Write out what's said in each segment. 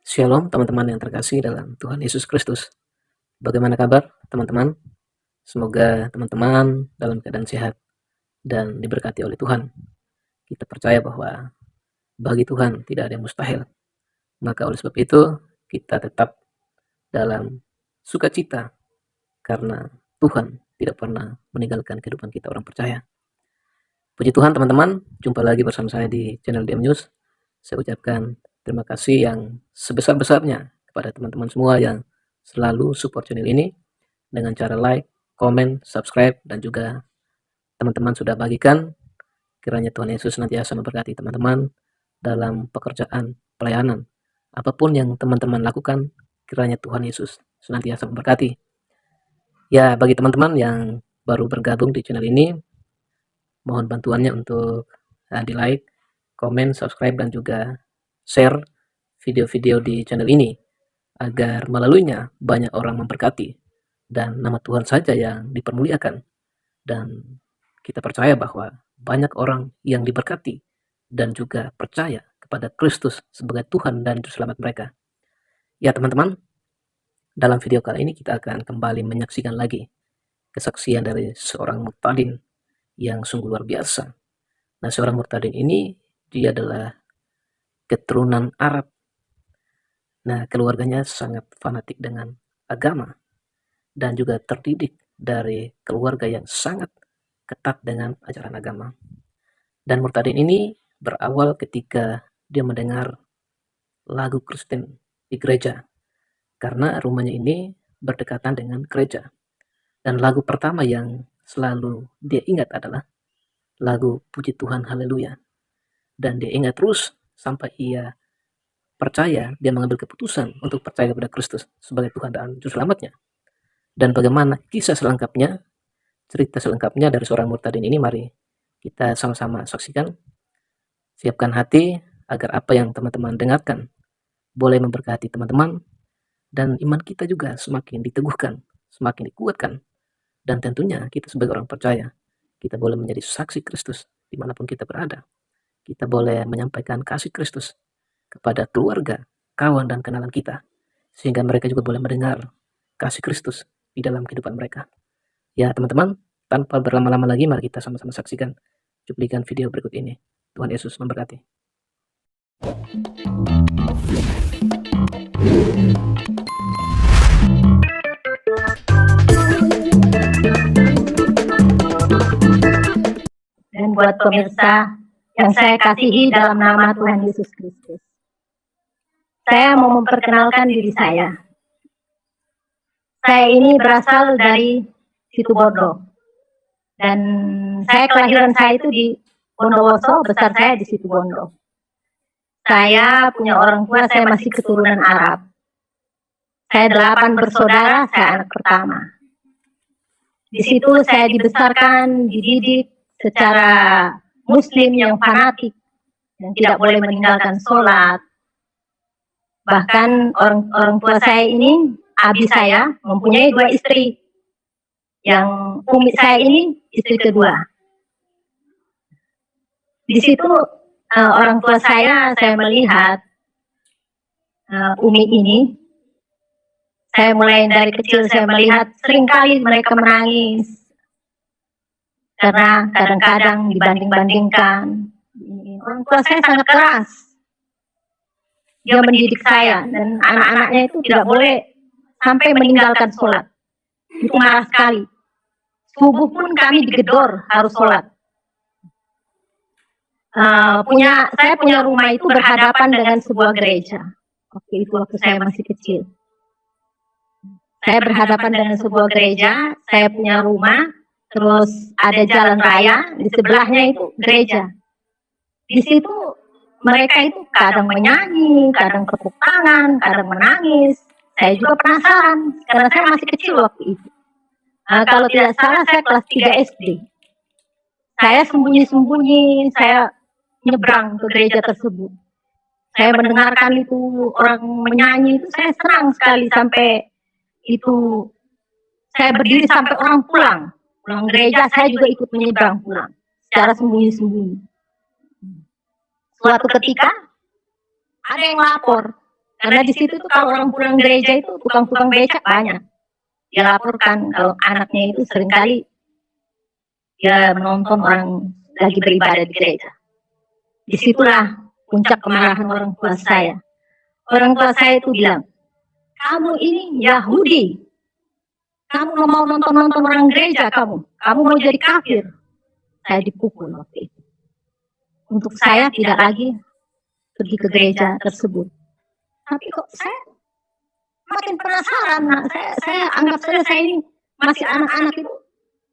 Shalom teman-teman yang terkasih dalam Tuhan Yesus Kristus. Bagaimana kabar teman-teman? Semoga teman-teman dalam keadaan sehat dan diberkati oleh Tuhan. Kita percaya bahwa bagi Tuhan tidak ada yang mustahil. Maka oleh sebab itu kita tetap dalam sukacita karena Tuhan tidak pernah meninggalkan kehidupan kita orang percaya. Puji Tuhan teman-teman, jumpa lagi bersama saya di channel DM News. Saya ucapkan terima kasih yang sebesar-besarnya kepada teman-teman semua yang selalu support channel ini dengan cara like, komen, subscribe, dan juga teman-teman sudah bagikan. Kiranya Tuhan Yesus senantiasa memberkati teman-teman dalam pekerjaan pelayanan. Apapun yang teman-teman lakukan, kiranya Tuhan Yesus senantiasa memberkati. Ya, bagi teman-teman yang baru bergabung di channel ini, mohon bantuannya untuk di like, komen, subscribe, dan juga share video-video di channel ini agar melaluinya banyak orang memberkati dan nama Tuhan saja yang dipermuliakan, dan kita percaya bahwa banyak orang yang diberkati dan juga percaya kepada Kristus sebagai Tuhan dan Juru Selamat mereka. Ya teman-teman, dalam video kali ini kita akan kembali menyaksikan lagi kesaksian dari seorang murtadin yang sungguh luar biasa. Nah, seorang murtadin ini dia adalah keturunan Arab. Nah, keluarganya sangat fanatik dengan agama dan juga terdidik dari keluarga yang sangat ketat dengan ajaran agama. Dan murtadin ini berawal ketika dia mendengar lagu Kristen di gereja, karena rumahnya ini berdekatan dengan gereja. Dan lagu pertama yang selalu dia ingat adalah lagu Puji Tuhan Haleluya. Dan dia ingat terus sampai ia percaya, dia mengambil keputusan untuk percaya kepada Kristus sebagai Tuhan dan Juru Selamatnya. Dan bagaimana kisah selengkapnya, cerita selengkapnya dari seorang murtadin ini, mari kita sama-sama saksikan. Siapkan hati agar apa yang teman-teman dengarkan boleh memberkati teman-teman, dan iman kita juga semakin diteguhkan, semakin dikuatkan. Dan tentunya kita sebagai orang percaya, kita boleh menjadi saksi Kristus dimanapun kita berada. Kita boleh menyampaikan kasih Kristus kepada keluarga, kawan, dan kenalan kita, sehingga mereka juga boleh mendengar kasih Kristus di dalam kehidupan mereka. Ya teman-teman, tanpa berlama-lama lagi, mari kita sama-sama saksikan cuplikan video berikut ini. Tuhan Yesus memberkati. Dan buat pemirsa yang saya kasihi dalam nama Tuhan Yesus Kristus, saya mau memperkenalkan diri saya. Saya ini berasal dari Situbondo, dan kelahiran saya itu di Bondowoso, besar saya di Situbondo. Saya punya orang tua, saya masih keturunan Arab. Saya 8 bersaudara, saya anak pertama. Di situ saya dibesarkan, dididik secara Muslim yang fanatik, yang tidak boleh meninggalkan sholat. Bahkan orang tua saya ini, abi saya mempunyai 2 istri. Yang umi saya ini istri kedua. Di situ orang tua saya melihat umi ini. Saya mulai dari kecil saya melihat seringkali mereka menangis karena kadang-kadang dibanding-bandingkan. Orang tua saya sangat keras. Dia mendidik saya dan anak-anaknya itu tidak boleh sampai meninggalkan sholat. Itu marah sekali. Subuh pun kami digedor harus sholat. Saya punya rumah itu berhadapan dengan sebuah gereja. Waktu saya masih kecil. Saya berhadapan dengan sebuah gereja, saya punya rumah, terus ada jalan raya, di sebelahnya itu gereja. Di situ mereka itu kadang menyanyi, kadang tepuk tangan, kadang menangis. Saya juga penasaran, karena saya masih kecil waktu itu. Kalau tidak salah saya kelas 3 SD. Saya sembunyi-sembunyi, saya nyebrang ke gereja tersebut. Saya mendengarkan itu orang menyanyi itu, saya senang sekali sampai itu saya berdiri sampai orang pulang gereja, saya juga ikut menyeberang pulang secara sembunyi-sembunyi. Suatu ketika ada yang lapor Karena di situ tuh kalau orang pulang gereja itu tukang-tukang becak banyak. Dia laporkan kalau anaknya itu seringkali dia menonton orang lagi beribadah di gereja. Disitulah puncak kemarahan orang tua saya. Orang tua saya itu bilang, kamu ini Yahudi. Kamu mau nonton-nonton orang gereja kamu. Kamu mau jadi kafir. Saya dipukul waktu itu. Untuk saya tidak lagi pergi ke gereja tersebut. Tapi kok saya makin penasaran. Saya anggap saja saya ini masih anak-anak itu.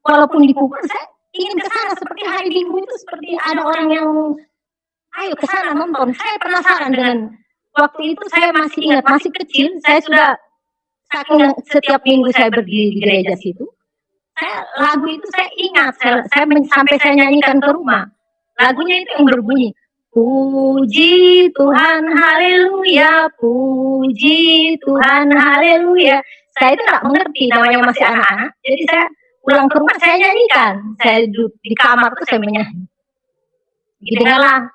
Walaupun dipukul, saya ingin ke sana seperti hari Minggu itu seperti ada orang yang ayo ke sana nonton. Saya penasaran dengan waktu itu saya masih ingat, masih kecil, saya sudah setiap minggu saya berdiri di gereja situ. Lagu itu saya ingat, sampai saya nyanyikan ke rumah. Lagunya itu yang berbunyi, puji Tuhan, haleluya, puji Tuhan, haleluya. Saya itu nggak mengerti, namanya masih anak-anak. Jadi saya pulang ke rumah saya nyanyikan. Saya duduk di kamar tuh saya menyanyi. Didengarlah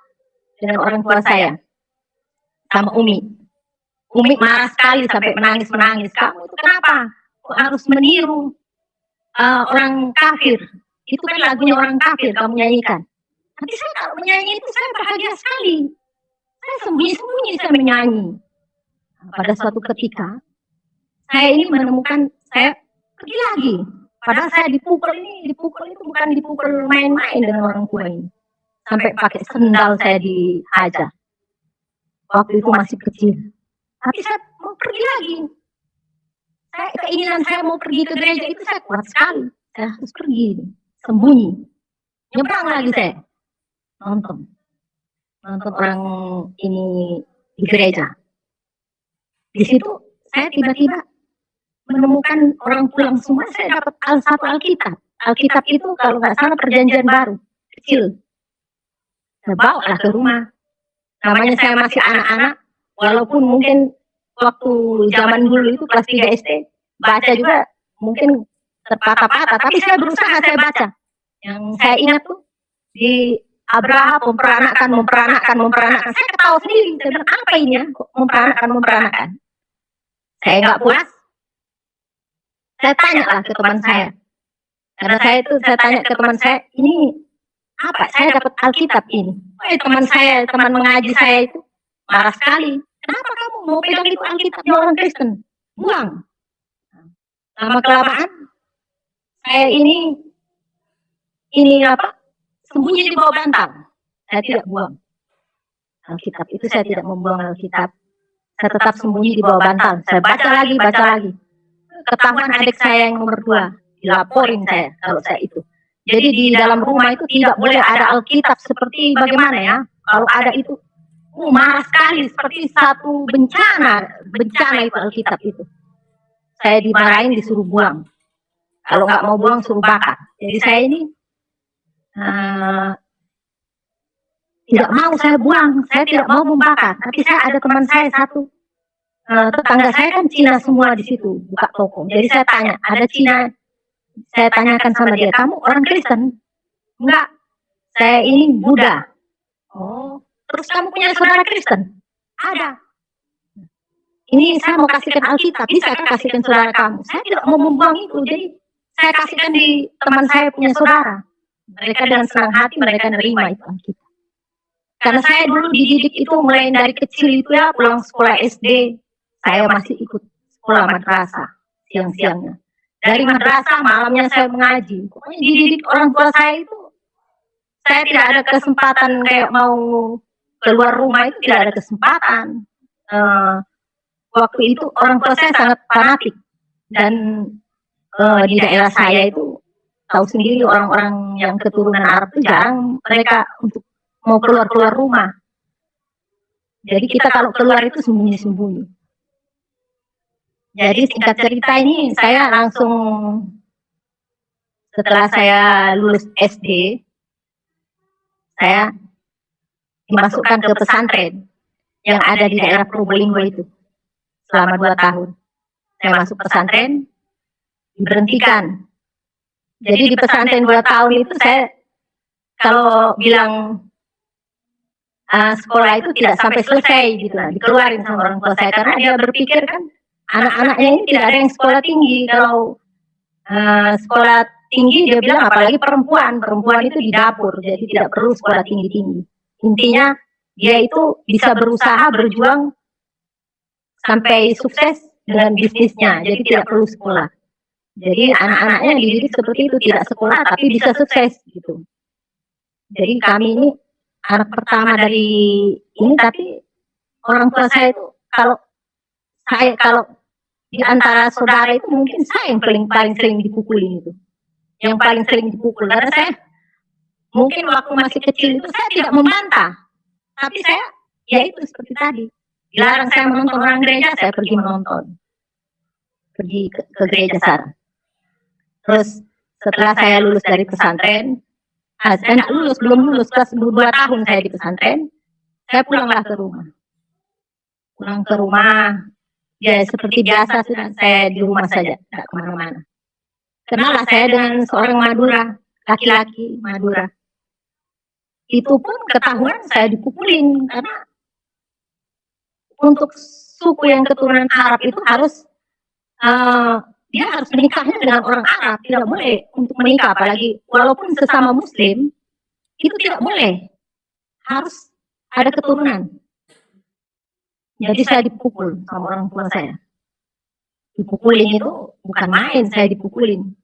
dengan orang tua saya sama Umi. Umi marah sekali sampai menangis-menangis. Kamu itu kenapa? Kok harus meniru orang kafir? Itu kan lagunya orang kafir kamu nyanyikan. Nanti saya kalau menyanyi itu saya bahagia sekali. Saya sembunyi-sembunyi saya menyanyi. Pada suatu ketika saya ini menemukan saya pergi lagi. Padahal saya dipukul itu bukan dipukul main-main dengan orang tua ini. Sampai pakai sendal saya dihajar. Waktu itu masih kecil. Tapi saya mau pergi lagi. Keinginan saya mau pergi ke gereja itu saya kuat sekali. Saya harus pergi, sembunyi. Nyebrang lagi saya. Nonton orang ini di gereja. Di situ saya tiba-tiba menemukan orang pulang semua. Saya dapat satu Alkitab. Alkitab itu kalau nggak salah Perjanjian Baru, kecil. Saya bawalah ke rumah. Namanya saya masih anak-anak, walaupun mungkin waktu zaman dulu itu kelas 3 SD, baca juga mungkin terpatah-patah, tapi saya berusaha saya baca. Yang saya ingat tuh, di Abraham memperanakan. Saya ketawa sendiri, saya bilang, apa ini ya, kok memperanakan. Saya nggak puas, saya tanya lah ke teman saya. Karena saya tanya ke teman saya, ini apa? Saya dapat Alkitab ini. Teman mengaji saya itu marah sekali. Kenapa kamu mau pegang itu Alkitabnya orang Kristen? Buang. Lama kelamaan, saya ini sembunyi di bawah bantal. Saya tidak buang Alkitab itu, saya tidak membuang Alkitab. Saya tetap sembunyi di bawah bantal. Saya baca lagi. Ketahuan adik saya yang nomor 2, dilaporin saya kalau saya itu. Jadi di dalam rumah itu tidak boleh ada Alkitab seperti bagaimana ya? Kalau ada itu, marah sekali seperti satu bencana itu Alkitab itu. Saya dimarahin, disuruh buang. Kalau nggak mau buang suruh bakar. Jadi saya ini tidak mau saya buang, saya tidak mau membakar. Tapi saya ada teman saya satu, tetangga saya kan Cina semua di situ buka toko. Jadi saya tanya, ada Cina. Saya tanyakan sama dia, kamu orang Kristen? Enggak, saya ini Buddha. Oh, terus kamu punya saudara Kristen? Ada. Ini saya mau kasihkan Alkitab, bisa kan kasihkan saudara kamu? Saya tidak mau membuang itu, jadi saya kasihkan di teman saya punya saudara. Mereka dengan senang hati mereka nerima itu Alkitab. Karena saya dulu dididik itu mulai dari kecil itu ya, pulang sekolah SD, saya masih ikut sekolah madrasah siang-siangnya. Dari madrasah malamnya saya mengaji. Pokoknya dididik orang tua saya itu, saya tidak ada kesempatan kayak mau keluar rumah itu tidak ada kesempatan. Waktu itu orang tua saya sangat fanatik dan di daerah saya itu tahu sendiri orang-orang yang keturunan Arab itu jarang mereka untuk mau keluar rumah. Jadi kita kalau keluar itu sembunyi-sembunyi. Jadi singkat cerita ini saya langsung setelah saya lulus SD, saya dimasukkan ke pesantren yang ada di daerah Probolinggo itu selama 2 tahun. Saya masuk pesantren, diberhentikan. Jadi di pesantren 2 tahun itu saya kalau bilang sekolah itu tidak sampai selesai gitu lah, dikeluarin sama orang tua saya karena dia berpikir kan anak-anaknya ini tidak ada yang sekolah tinggi. Kalau sekolah tinggi dia bilang apalagi perempuan itu di dapur, jadi tidak perlu sekolah tinggi-tinggi. Intinya dia itu bisa berusaha berjuang sampai sukses dengan bisnisnya, jadi tidak perlu sekolah. Jadi anak-anaknya dididik seperti itu, tidak sekolah tapi bisa sukses gitu. Jadi kami ini anak pertama dari ini, tapi orang tua saya itu kalau di antara saudara itu mungkin saya yang paling sering dipukulin itu, yang paling sering dipukul karena saya mungkin waktu masih kecil itu saya tidak membantah, tapi saya ya itu seperti tadi dilarang saya menonton orang gereja, saya pergi menonton, pergi ke gereja sana. Terus setelah saya lulus dari pesantren, saya belum lulus kelas 2 tahun saya di pesantren, saya pulanglah ke rumah. Pulang ke rumah, ya seperti biasa sudah saya di rumah saja, tidak kemana-mana. Kenalah saya dengan seorang Madura, laki-laki Madura. Itu pun ketahuan saya dipukulin karena untuk suku yang keturunan Arab itu harus dia harus menikahnya dengan orang Arab, tidak boleh untuk menikah, apalagi walaupun sesama Muslim itu tidak boleh, harus ada keturunan. Jadi saya dipukul sama orang tua saya. Dipukulin itu bukan main, saya dipukulin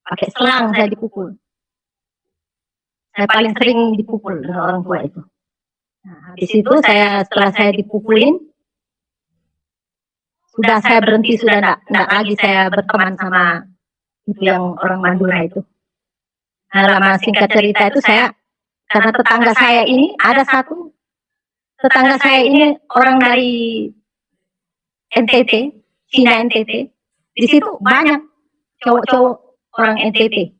pakai selang, saya dipukul. Saya paling sering dipukul dengan orang tua itu. Nah, habis itu setelah saya dipukulin, sudah saya berhenti, sudah tidak lagi saya berteman sama itu yang orang Madura itu. Nah, lama singkat cerita itu karena tetangga saya ini ada satu tetangga saya ini orang dari NTT, Cina NTT. Di situ banyak cowok-cowok orang NTT.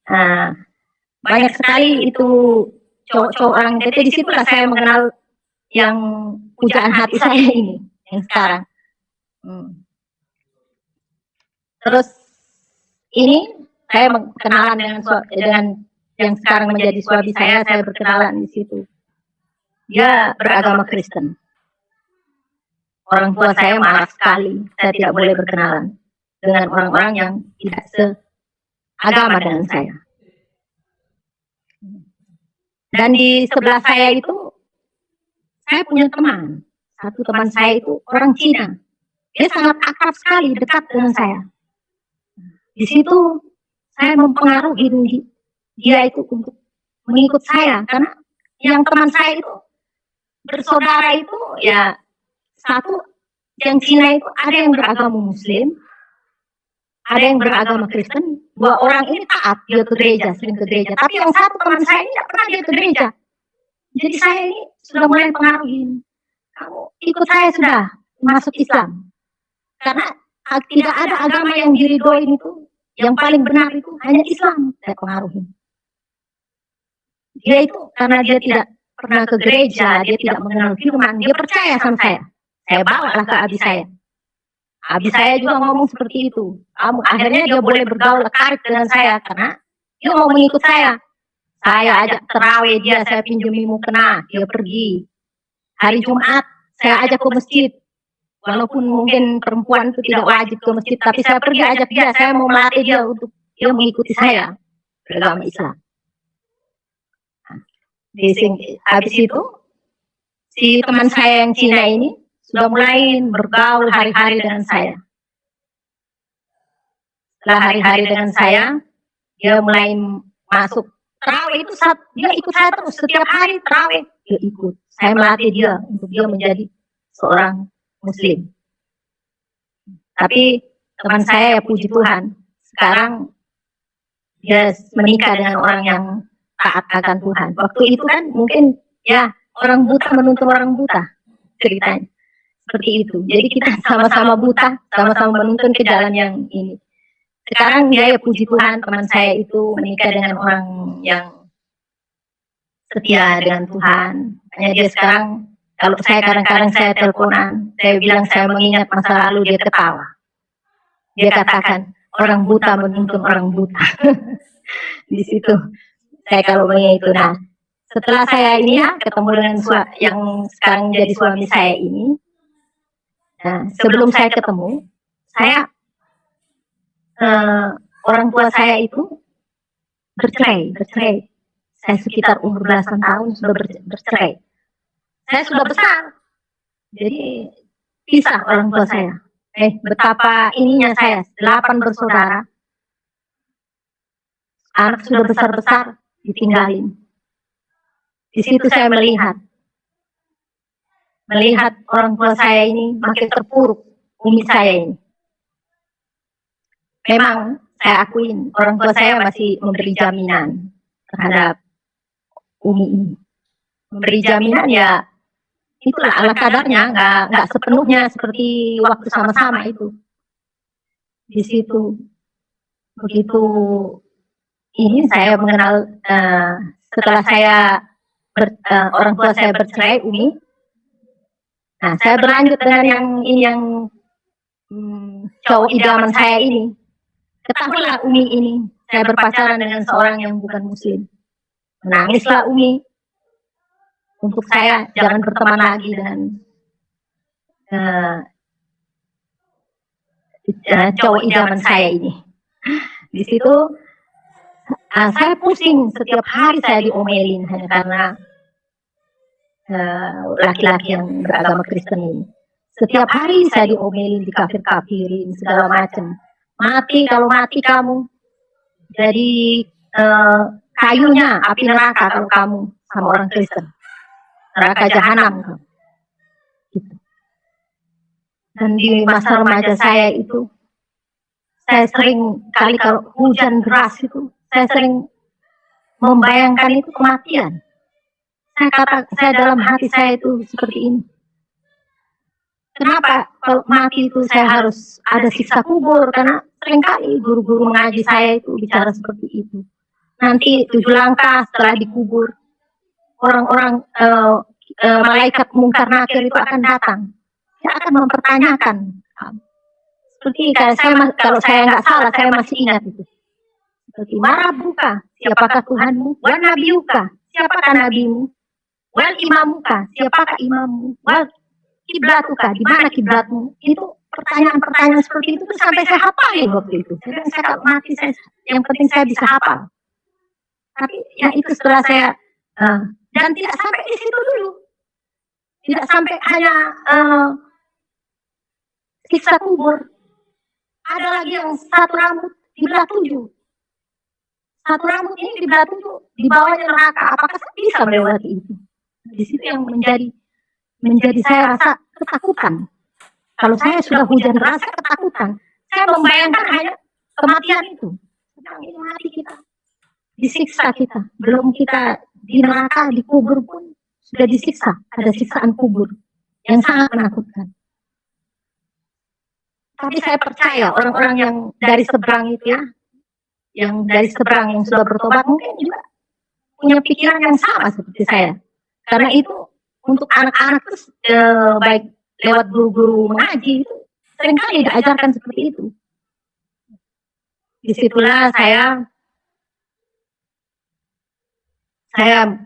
Nah, banyak sekali itu cowok-cowok orang NTT. Di situlah saya mengenal yang pujaan hati saya ini, yang sekarang. Terus ini saya kenalan dengan yang sekarang menjadi suami saya berkenalan di situ. Dia beragama Kristen. Orang tua saya marah sekali, saya tidak boleh berkenalan dengan orang-orang yang tidak seagama dengan saya. Dan di sebelah saya itu, saya punya teman. Satu teman saya itu orang Cina. Dia sangat akrab sekali, dekat dengan saya. Di situ saya mempengaruhi dia itu untuk mengikut saya, karena yang teman saya itu bersaudara itu ya satu yang Cina itu ada yang beragama Muslim, ada yang beragama Kristen. Dua orang ini taat, dia ke gereja, sering ke gereja. Tapi yang satu teman saya ini tidak pernah dia ke gereja. Jadi saya ini sudah mulai pengaruhin, kamu ikut saya sudah masuk Islam, karena tidak ada agama yang diridhoin itu, yang paling benar itu hanya Islam. Saya pengaruhin dia itu karena dia tidak pernah ke gereja, dia tidak mengenal firman, dia percaya sama saya. Saya bawalah ke abi saya. Abi saya juga ngomong seperti itu. Akhirnya dia boleh bergaul karib dengan saya karena dia mau mengikut saya. Saya ajak terawih dia, saya pinjami mukena, dia pergi. Hari Jumat saya ajak ke masjid. Walaupun mungkin perempuan itu tidak wajib ke masjid, tapi saya pergi ajak dia. Saya mau melatih dia untuk dia mengikuti saya beragama Islam. Habis itu si teman saya yang Cina ini sudah mulai bergaul hari-hari dengan saya. Setelah hari-hari dengan saya, dia mulai masuk terawih itu, dia ikut saya terus setiap hari terawih dia ikut. Saya melatih dia untuk dia menjadi seorang Muslim. Tapi teman saya ya puji Tuhan, sekarang dia menikah dengan orang yang taat akan Tuhan. Waktu itu kan mungkin ya orang buta menuntun orang buta ceritanya seperti itu. Jadi kita sama-sama buta, sama-sama menuntun ke jalan yang ini. Sekarang dia ya puji Tuhan, teman saya itu menikah dengan orang yang setia dengan Tuhan. Hanya dia sekarang, kalau saya kadang-kadang saya teleponan, saya bilang saya mengingat masa lalu, dia ketawa. Dia katakan orang buta menuntun orang buta. Di situ saya kalau mengingat itu, nah setelah saya ini ya ketemu dengan yang sekarang jadi suami saya ini, nah, sebelum saya ketemu, saya orang tua saya itu bercerai. Saya sekitar umur belasan tahun sudah bercerai. Saya sudah besar, jadi pisah orang tua saya. Betapa ininya saya, 8 bersaudara, anak sudah besar-besar, ditinggalin. Di situ saya melihat orang tua saya ini makin terpuruk, umi saya ini. Memang saya akuin orang tua saya masih memberi jaminan terhadap umi ini. Memberi jaminan ya itulah ala kadarnya, nggak sepenuhnya seperti waktu sama-sama itu. Di situ begitu ini saya mengenal setelah saya orang tua saya bercerai umi. Nah, saya berlanjut dengan yang cowok idaman saya ini. Ketahuilah umi ini, saya berpacaran dengan seorang yang bukan muslim. Menangislah umi. Untuk saya jangan berteman lagi dengan cowok idaman saya ini. Di situ saya pusing, setiap hari saya diomelin hanya karena laki-laki yang beragama Kristen ini. Setiap hari saya diomelin, dikafir-kafirin, segala macam. Mati kalau mati kamu. Jadi kayunya api neraka kalau kamu sama orang Kristen. Neraka jahanam. Gitu. Dan di masa remaja saya itu, saya sering kali kalau hujan deras itu, saya sering membayangkan itu kematian. Saya dalam hati saya itu seperti ini. Kenapa kalau mati itu saya harus ada siksa kubur? Karena seringkali guru-guru mengaji saya itu bicara seperti itu. Nanti 7 langkah setelah dikubur, orang-orang malaikat mungkar nakir itu akan datang. Dia akan mempertanyakan. Seperti kalau saya nggak salah, saya masih ingat itu. Seperti marabuka, siapakah Tuhanmu? Wa nabiyuka, siapakah nabimu? Wal imamuka, siapakah imammu? Wal kiblatuka, di mana kiblatmu? Itu pertanyaan-pertanyaan seperti itu sampai saya hafalin waktu itu. Saya kalau mati, yang penting saya bisa hafal. Tapi ya itu setelah saya dan tidak sampai di situ dulu. Tidak sampai hanya siksa kubur. Ada lagi yang satu rambut dibelah 7. Satu rambut ini dibelah 7, dibawanya neraka. Apakah saya bisa melewati itu? Di situ yang menjadi saya rasa ketakutan. Kalau saya sudah hujan deras, saya ketakutan. Saya membayangkan hanya kematian itu. Sedang ini mati kita, disiksa kita. Belum kita di neraka, dikubur pun sudah disiksa. Ada siksaan kubur yang sangat menakutkan. Tapi saya percaya orang-orang yang dari seberang itu ya, yang dari seberang yang sudah bertobat mungkin juga punya pikiran yang sama seperti saya. Karena itu untuk anak-anak baik lewat guru-guru mengaji itu seringkali diajarkan seperti itu. Disitulah saya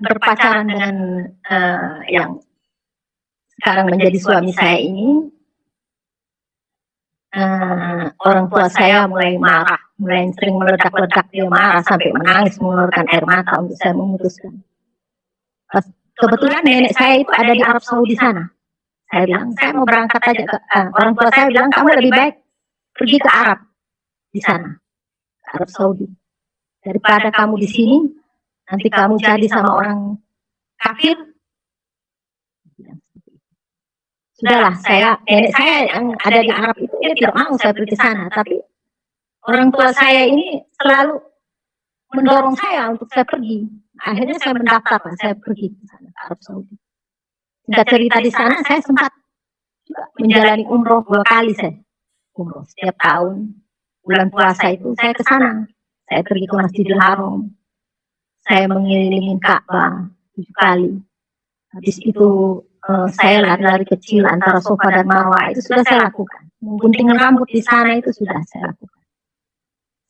berpacaran dengan yang sekarang menjadi suami saya ini. Orang tua saya mulai marah, mulai sering meledak-ledak, dia marah sampai menangis mengeluarkan air mata untuk saya memutuskan. Kebetulan nenek saya itu ada di Arab Saudi sana. Saya bilang, saya mau berangkat aja ke orang tua saya bilang, kamu lebih baik pergi ke Arab di sana, ke Arab Saudi. Daripada kamu di sini, nanti kamu jadi sama orang kafir. Sudahlah, nenek saya yang ada di Arab itu, dia tidak mau saya pergi ke sana. Tapi orang tua saya ini selalu mendorong saya untuk saya pergi. Akhirnya saya mendaftar, saya pergi ke sana, ke Arab Saudi. Singkat cerita di sana, saya sempat juga menjalani umroh 2 kali saya. Umroh setiap tahun, bulan puasa itu saya ke sana. Saya pergi ke Masjidil Haram. Saya mengelilingi Ka'bah 7 kali. Habis itu saya lari-lari kecil antara Safa dan Marwah, itu sudah saya lakukan. Menggunting rambut di sana itu sudah saya lakukan.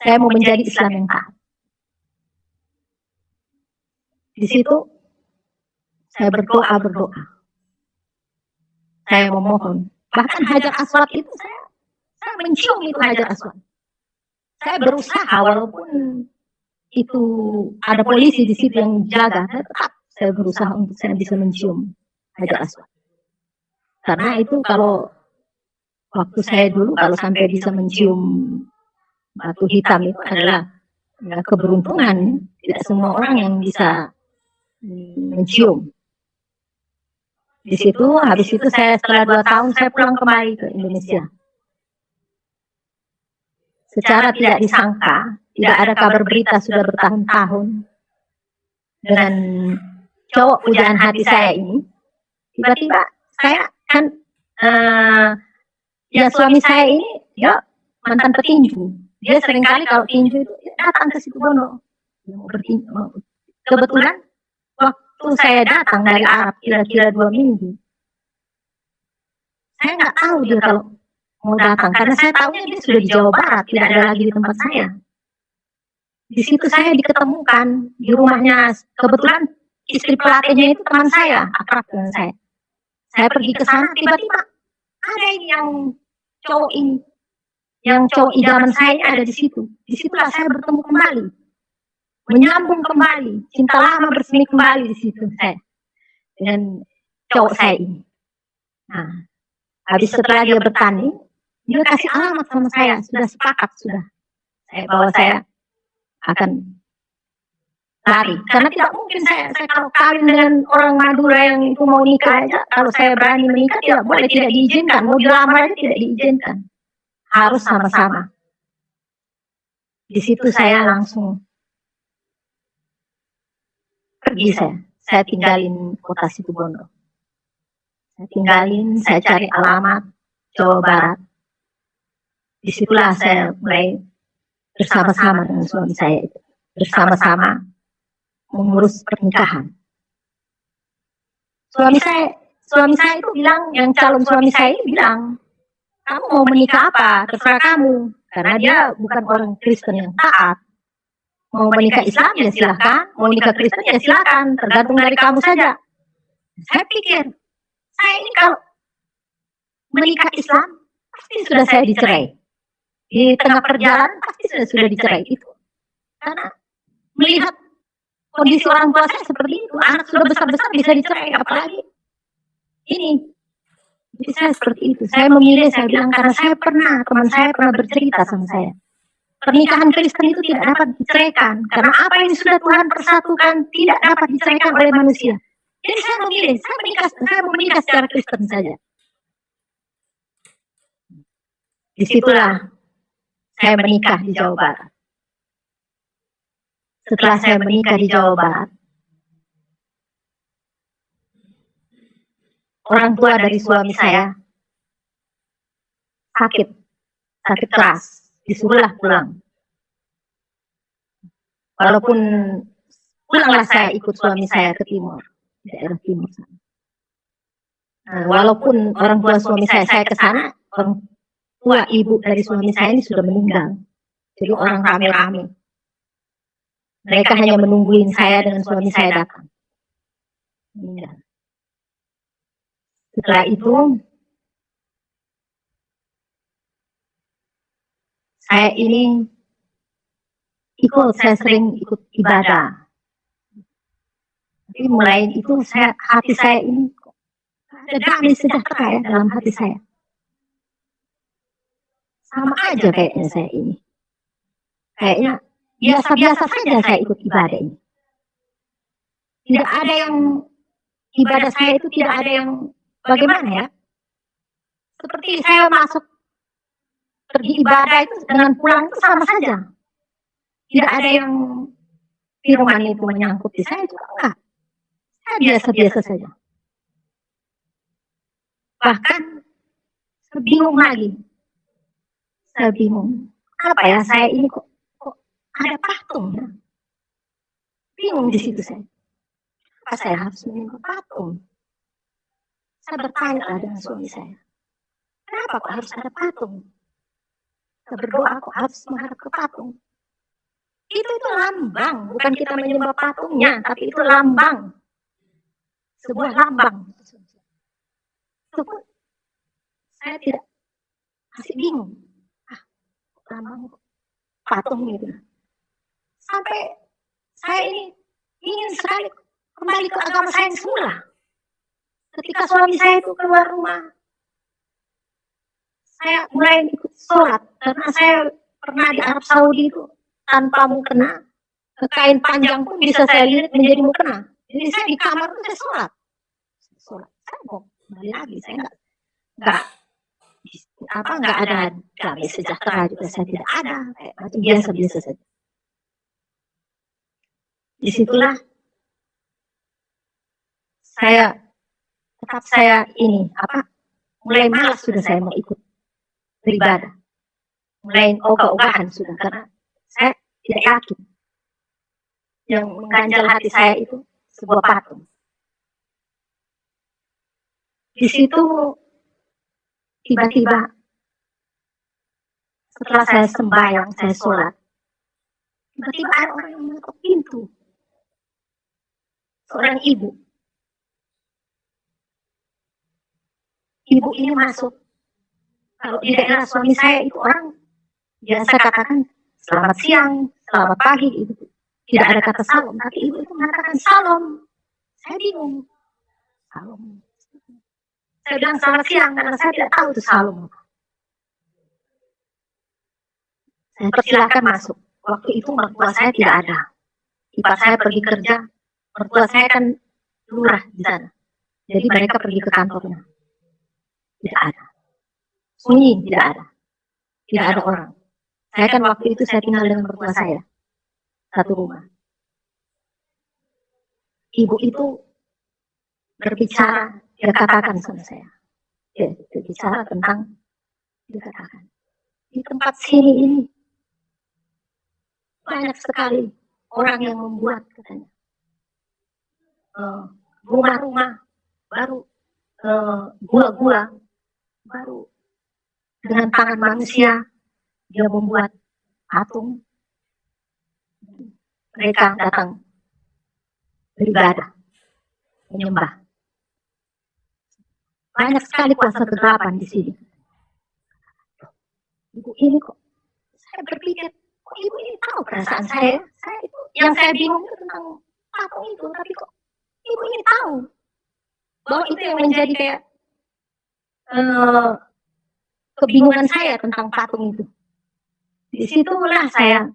Saya mau menjadi Islam yang taat. Di situ Saya berdoa. Saya memohon. Bahkan Hajar Aswad itu saya mencium itu Hajar Aswad. Saya berusaha walaupun itu ada polisi di situ yang jaga, tetap saya berusaha untuk saya bisa mencium Hajar Aswad. Karena itu kalau waktu saya dulu kalau sampai bisa mencium batu hitam itu adalah keberuntungan. Tidak semua orang yang bisa mencium. Di situ, habis itu saya setelah 2 tahun saya pulang kembali ke Indonesia. Secara tidak disangka, tidak ada kabar berita sudah bertahun-tahun dengan cowok pujaan hati saya ini. Tiba-tiba saya kan, ya suami saya ini dia mantan petinju. Dia seringkali kalau tinju itu datang ke situ Bondo. Kebetulan waktu saya datang dari Arab kira-kira 2 minggu, saya nggak tahu dia kalau mau datang karena saya tahunya dia sudah di Jawa Barat, tidak ada lagi di tempat saya. Di situ saya diketemukan di rumahnya, kebetulan istri pelatihnya itu teman saya, akrab dengan saya. Saya pergi ke sana, tiba-tiba ada yang cowok ini, yang cowok idaman saya ada di situ. Disitulah saya bertemu kembali, menyambung kembali, cinta lama bersemi kembali di situ saya dengan cowok saya ini. Nah, habis setelah dia bertanding, dia kasih alamat sama saya, sudah sepakat sudah. Bahwa saya akan lari. Karena tidak mungkin saya kalau kawin dengan orang Madura yang itu mau nikah aja, kalau saya berani menikah tidak boleh, tidak diizinkan. Mau dilamar aja tidak diizinkan. Harus sama-sama. Di situ saya langsung pergi saya. Saya tinggalin kota Situbondo. Saya cari alamat Jawa Barat. Disitulah saya mulai bersama-sama dengan suami saya itu. Bersama-sama mengurus pernikahan. Suami saya itu bilang, yang calon suami saya ini bilang, kamu mau menikah apa? Terserah kamu. Karena dia bukan orang Kristen yang taat. Mau menikah Islam ya silahkan, mau menikah Kristen ya silahkan, tergantung dari kamu saja. Saya pikir, saya ini kalau menikah Islam, pasti sudah saya dicerai. Di tengah perjalanan pasti sudah dicerai itu. Karena melihat kondisi orang tua saya seperti itu, anak sudah besar-besar bisa dicerai, apalagi ini. Jadi saya seperti itu. Saya memilih, saya bilang karena teman saya pernah bercerita sama saya. Pernikahan Kristen itu tidak dapat diceraikan karena apa yang sudah Tuhan persatukan tidak dapat diceraikan oleh manusia. Jadi saya memilih, saya mau menikah secara Kristen saja. Disitulah saya menikah di Jawa Barat. Setelah saya menikah di Jawa Barat, orang tua dari suami saya sakit keras, disuruhlah pulang. Walaupun pulanglah saya ikut suami saya ke timur, daerah timur sana. Nah, walaupun orang tua suami saya ke sana, orang tua ibu dari suami saya ini sudah meninggal. Jadi orang rame-rame. Mereka hanya menungguin saya dengan suami saya datang. Meninggal. Setelah itu, saya sering ikut ibadah. Tapi mulai itu hati saya ini ada damai sejahtera ya dalam hati saya. Sama aja kayaknya saya ini. Kayaknya biasa-biasa saja saya ikut ibadah ini. Tidak ada yang ibadah saya itu tidak ada yang bagaimana ya. Seperti saya pergi ibadah itu dengan pulang itu sama saja. Tidak ada yang firman itu menyangkut di saya juga enggak. Saya biasa-biasa saja. Bahkan saya bingung lagi. Saya bingung. Apa ya saya ini kok ada patung ya? Bingung di situ saya. Apa saya harus menyembah patung? Saya bertanya dengan suami saya. Kenapa kok harus ada patung? Saya berdoa kok harus menghadap ke patung. Itu lambang, bukan kita menyembah patungnya, tapi itu lambang. sebuah lambang. Itu pun saya tidak, masih bingung. Lambang patung gitu. Sampai saya ini ingin sekali kembali ke agama saya yang semula. Ketika suami saya itu keluar rumah, saya mulai ikut sholat karena saya pernah di Arab Saudi itu tanpa mukena, kain panjang pun bisa saya lihat menjadi mukena. Jadi saya di kamar itu saya sholat. Saya mau kembali lagi, saya nggak ada damai sejahtera juga, saya tidak ada, kayak macam biasa saja. Disitulah saya mulai malas sudah saya mau ikut beribadah, mulai ogah-ogahan sudah, karena saya tidak yakin yang mengganjal hati saya itu sebuah patung. Di situ tiba-tiba setelah saya sembahyang, saya sholat, tiba-tiba ada orang yang mengetuk pintu. Seorang ibu. Ibu ini masuk. Kalau di daerah suami saya itu orang biasa katakan selamat siang, selamat pagi, itu tidak ada kata salam, tapi ibu itu mengatakan salam. Saya bingung. Salam. Saya bilang selamat siang karena saya tidak tahu itu salam. Saya persilahkan masuk. Waktu itu mertua saya tidak ada. Ipar saya pergi kerja. Mertua saya kan lurah di sana. Jadi mereka pergi ke kantornya. Tidak ada. Sunyi, tidak ada. Tidak ada orang. Saya kan waktu itu saya tinggal dengan mertua saya. Satu rumah. Ibu itu berbicara, dia katakan sama saya. Dia berbicara tentang, dia katakan, di tempat sini ini banyak sekali orang yang membuat, katanya, rumah-rumah baru, gua-gua baru, dengan tangan manusia dia membuat patung. Mereka datang beribadah, menyembah. Banyak sekali kuasa kegelapan di sini. Ibu ini kok, saya berpikir, kok ibu ini tahu perasaan saya? Saya itu, yang saya bingung itu tentang patung itu, tapi kok ibu ini tahu bahwa itu yang menjadi kayak kebingungan saya tentang patung itu. Disitulah saya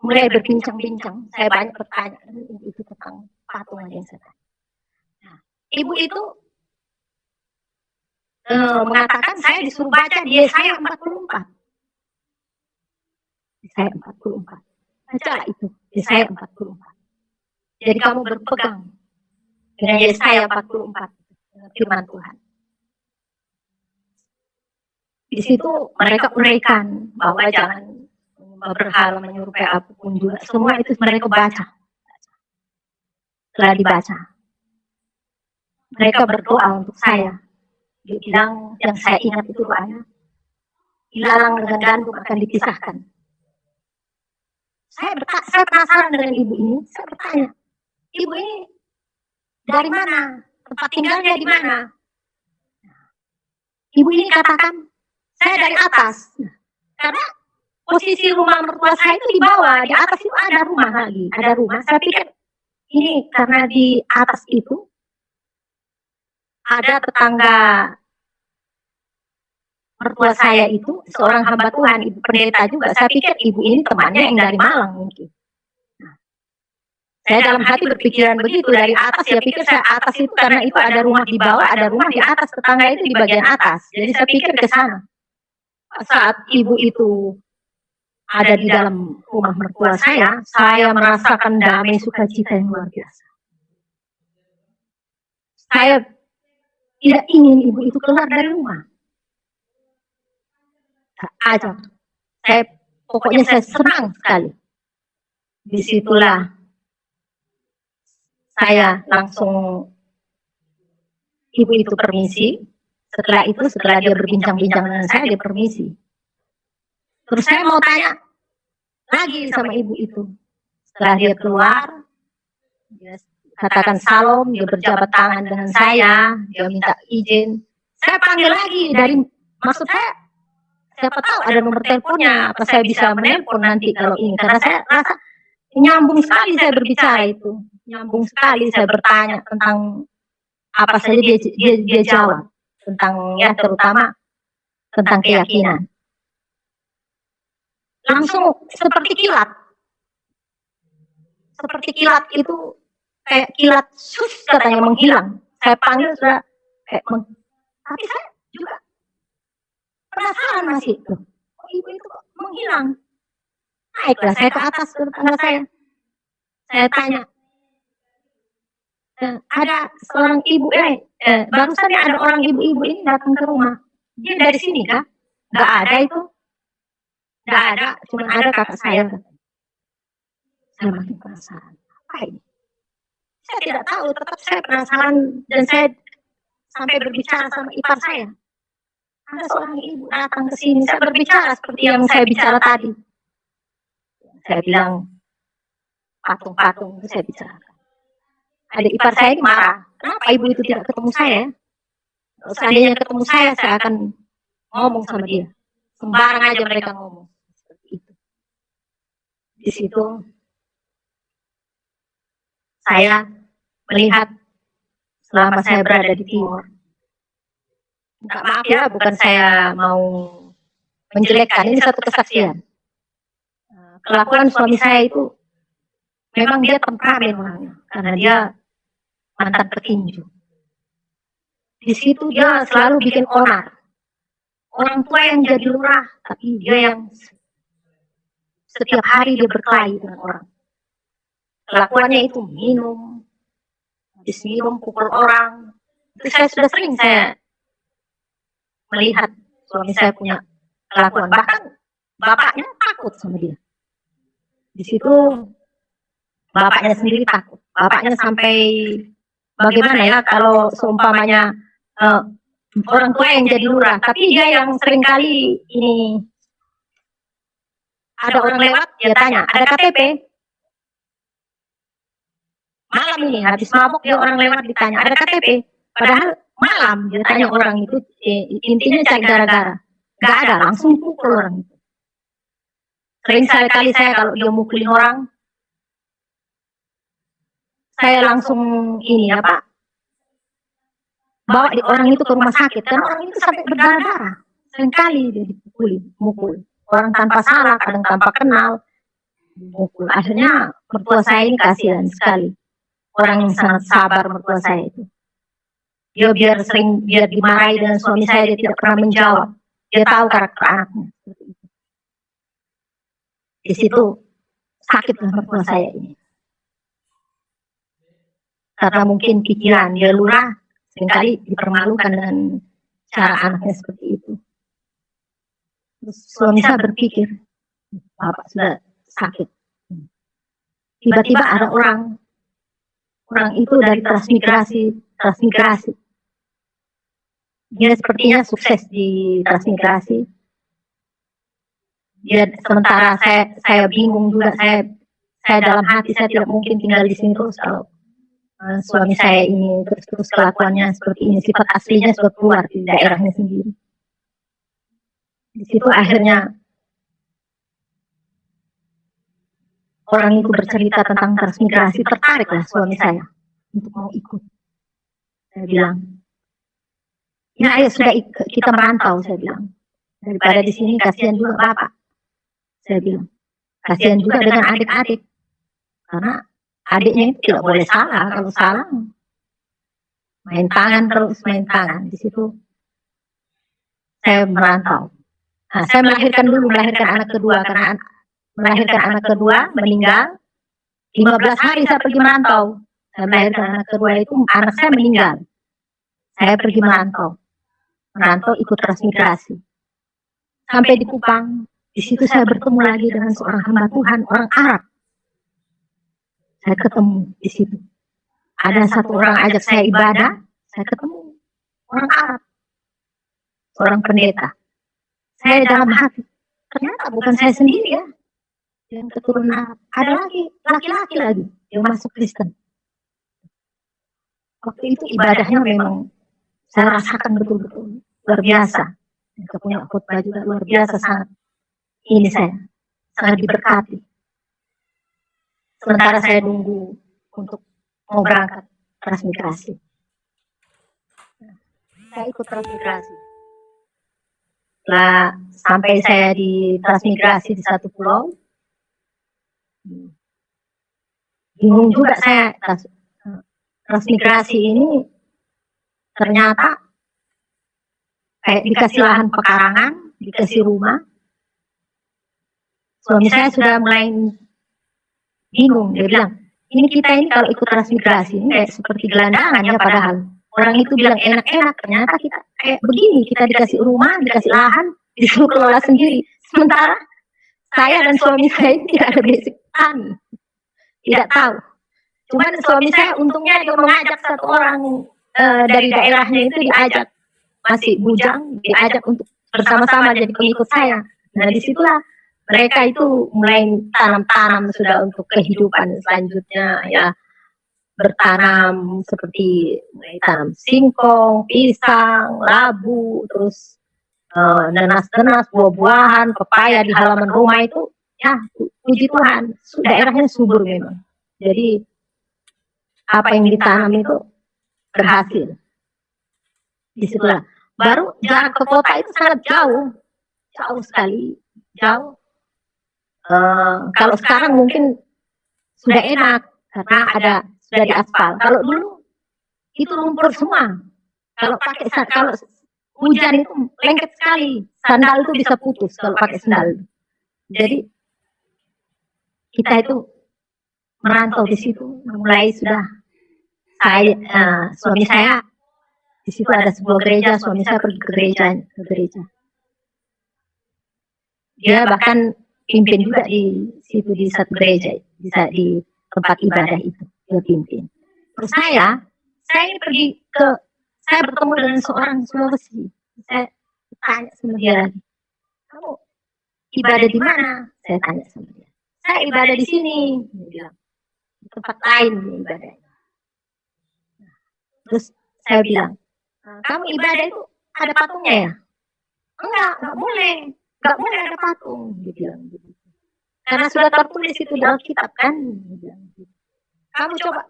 mulai berbincang-bincang. Saya banyak bertanya itu tentang patung yang saya tanya. Nah, ibu itu mengatakan saya disuruh baca di Yesaya 44. Yesaya 44. Bacalah itu, Yesaya 44. Jadi kamu berpegang dengan Yesaya 44, dengan firman Tuhan. Di situ mereka uraikan bahwa jangan berhala, menyerupai apapun juga. Semua itu mereka baca. Setelah dibaca, mereka berdoa untuk saya. Dia bilang, yang saya ingat itu doanya, ilalang dengan gandum akan dipisahkan. Saya penasaran dengan ibu ini. Saya bertanya, ibu ini dari mana? Tempat tinggalnya di mana? Ibu ini katakan, saya dari atas. Karena posisi rumah mertua saya itu di bawah, di atas itu ada rumah lagi, ada rumah. Saya pikir ini karena di atas itu ada tetangga mertua saya itu seorang hamba Tuhan, ibu pendeta juga. Saya pikir ibu ini temannya yang dari Malang mungkin. Nah, saya dalam hati berpikiran begitu, dari atas ya pikir saya atas itu karena itu ada rumah di bawah, ada rumah di atas, tetangga itu di bagian atas. Jadi saya pikir ke sana. Saat ibu itu ada di dalam rumah mertua saya merasakan damai sukacita yang luar biasa. Saya tidak ingin ibu itu keluar dari rumah. Aja. Pokoknya saya senang sekali. Disitulah saya langsung, ibu itu permisi. Setelah itu, setelah dia berbincang-bincang dengan saya, dia permisi. Terus saya mau tanya lagi sama ibu itu. Setelah dia keluar, dia katakan salam, dia berjabat tangan dengan saya, dia minta izin. Saya panggil lagi dari, maksud saya, siapa tahu ada nomor teleponnya, apa saya bisa menelpon nanti kalau ini, karena saya rasa nyambung sekali saya berbicara itu, nyambung sekali saya bertanya tentang apa saja dia jawab tentang ya terutama tentang keyakinan. Langsung seperti kilat itu kayak kilat sus katanya menghilang. Saya panggil sudah kayak tapi saya juga penasaran masih tuh. Oh, ibu itu kok menghilang. Naiklah saya ke atas ke tangga saya. Saya tanya, ada seorang ibu barusan ada orang ibu-ibu ini datang ke rumah. Dia dari sini kah? Gak ada itu. Gak ada, cuma ada kakak saya. Saya makin penasaran. Apa ini? Saya tidak tahu, tetap saya penasaran dan saya sampai berbicara sama ipar saya. Ada seorang ibu datang ke sini, saya berbicara seperti yang saya bicara tadi. Saya bilang, patung-patung itu saya bicara. Ada ipar saya ini marah. Kenapa ibu itu tidak ketemu saya? Kalau seandainya ketemu saya akan ngomong sama dia. Sembarang aja mereka ngomong. Seperti itu. Di situ saya melihat selama saya berada di timur. Maaf ya, bukan saya mau menjelekkan, ini satu kesaksian. Kelakuan suami saya itu memang dia temperamen orangnya, karena dia mantan petinju. Di situ dia selalu bikin onar. Orang tua yang jadi lurah, tapi dia yang setiap hari dia berkelahi dengan orang. Kelakuannya itu minum, habis minum pukul orang. Itu saya sudah sering saya melihat suami saya punya kelakuan. Bahkan bapaknya takut sama dia. Di situ bapaknya sendiri takut. Bapaknya sampai bagaimana ya kalau seumpamanya orang tua yang jadi lurah, tapi dia yang seringkali ini ada orang lewat, dia tanya, ada KTP? Malam ini habis mabuk dia orang lewat ditanya, ada KTP? Padahal malam dia tanya orang itu, intinya cari gara-gara. Gak ada, langsung pukul orang itu. Sering sekali saya kalau dia mukulin orang, saya langsung ini bawa orang itu ke rumah sakit, dan orang itu sampai berdarah-darah. Seringkali dia mukul. Orang tanpa salah, kadang tanpa kenal, mukul. Akhirnya mertua saya ini kasihan sekali. Orang yang sangat sabar mertua saya itu. Dia biar dimarahi dengan suami saya, dia tidak pernah menjawab. Dia tahu karakter anaknya. Di situ sakitlah mertua saya ini. Karena mungkin pikiran dia lurah, seringkali dipermalukan dengan cara anaknya seperti itu. Terus suami saya berpikir, bapak sudah sakit. Tiba-tiba ada orang itu dari transmigrasi. Dia sepertinya sukses di transmigrasi. Dia sementara saya bingung juga, saya dalam hati saya tidak mungkin tinggal di sini terus kalau suami saya ini terus kelakuannya seperti ini, sifat aslinya sudah keluar di daerahnya sendiri. Di situ akhirnya orang itu bercerita tentang transmigrasi, tertariklah suami saya untuk mau ikut. Saya bilang, ya ayo sudah kita merantau, saya bilang. Daripada di sini kasihan juga bapak. Saya bilang, kasihan juga dengan adik-adik. Karena adiknya itu tidak boleh salah. Kalau salah, main tangan terus, main tangan. Di situ saya merantau. Nah, saya melahirkan anak kedua. Karena melahirkan anak kedua, meninggal. 15 hari saya pergi merantau. Saya melahirkan anak kedua itu, anak saya meninggal. Saya pergi merantau ikut transmigrasi. Sampai di Kupang, di situ saya bertemu lagi dengan seorang hamba Tuhan, orang Arab. Saya ketemu di situ. Ada satu orang ajak saya ibadah, saya ketemu orang Arab, seorang pendeta. Saya dalam hati, ternyata bukan saya sendiri ya, yang keturunan Arab. Ada lagi, laki-laki lagi, yang masuk Kristen. Waktu itu ibadahnya memang saya rasakan betul-betul luar biasa. Mereka punya khotbah juga luar biasa, sangat ini saya sangat diberkati. Sementara saya nunggu untuk mau berangkat transmigrasi. Saya ikut transmigrasi. Setelah sampai saya di transmigrasi di satu pulau, bingung juga saya. Transmigrasi ini ternyata kayak dikasih lahan pekarangan, dikasih rumah. Suami saya sudah mulai bingung, dia bilang, ini kita ini kalau ikut transmigrasi ini kayak seperti gelandangan ya, padahal orang itu bilang enak-enak, ternyata kita kayak begini, kita dikasih rumah, dikasih lahan, disuruh kelola sendiri. Sementara saya dan suami saya ini tidak ada basic tani, tidak tahu. Cuman suami saya untungnya dia mengajak satu orang dari daerahnya itu, diajak, masih bujang, diajak untuk bersama-sama jadi pengikut saya. Nah disitulah mereka itu mulai tanam-tanam sudah untuk kehidupan selanjutnya ya, bertanam seperti mulai tanam singkong, pisang, labu, terus nanas-nanas, buah-buahan, pepaya di halaman rumah itu. Ya puji Tuhan, daerahnya subur memang. Jadi apa yang ditanam itu berhasil. Disitulah baru jarak ke kota itu sangat jauh, jauh sekali, jauh. Kalau sekarang mungkin sudah enak karena ada sudah diaspal. Kalau dulu itu lumpur semua. Kalau pakai kalau hujan itu lengket sekali, sandal itu bisa putus kalau pakai sandal. Jadi kita itu merantau di situ, mulai sudah saya suami saya di situ ada sebuah gereja, suami saya pergi ke gereja. Dia bahkan pimpin juga di situ, di satu gereja, bisa di tempat ibadah itu dia pimpin. Terus saya ini pergi ke, saya bertemu dengan seorang Sulawesi. Saya tanya sama dia lagi, kamu ibadah di mana? Saya tanya sama dia. Saya ibadah di sini, dia bilang. Di tempat lain ibadah. Terus saya bilang, kamu ibadah itu ada patungnya ya? Enggak boleh. Enggak boleh ada patung, dia bilang gitu. Karena sudah tertulis itu di Alkitab kan. Kamu coba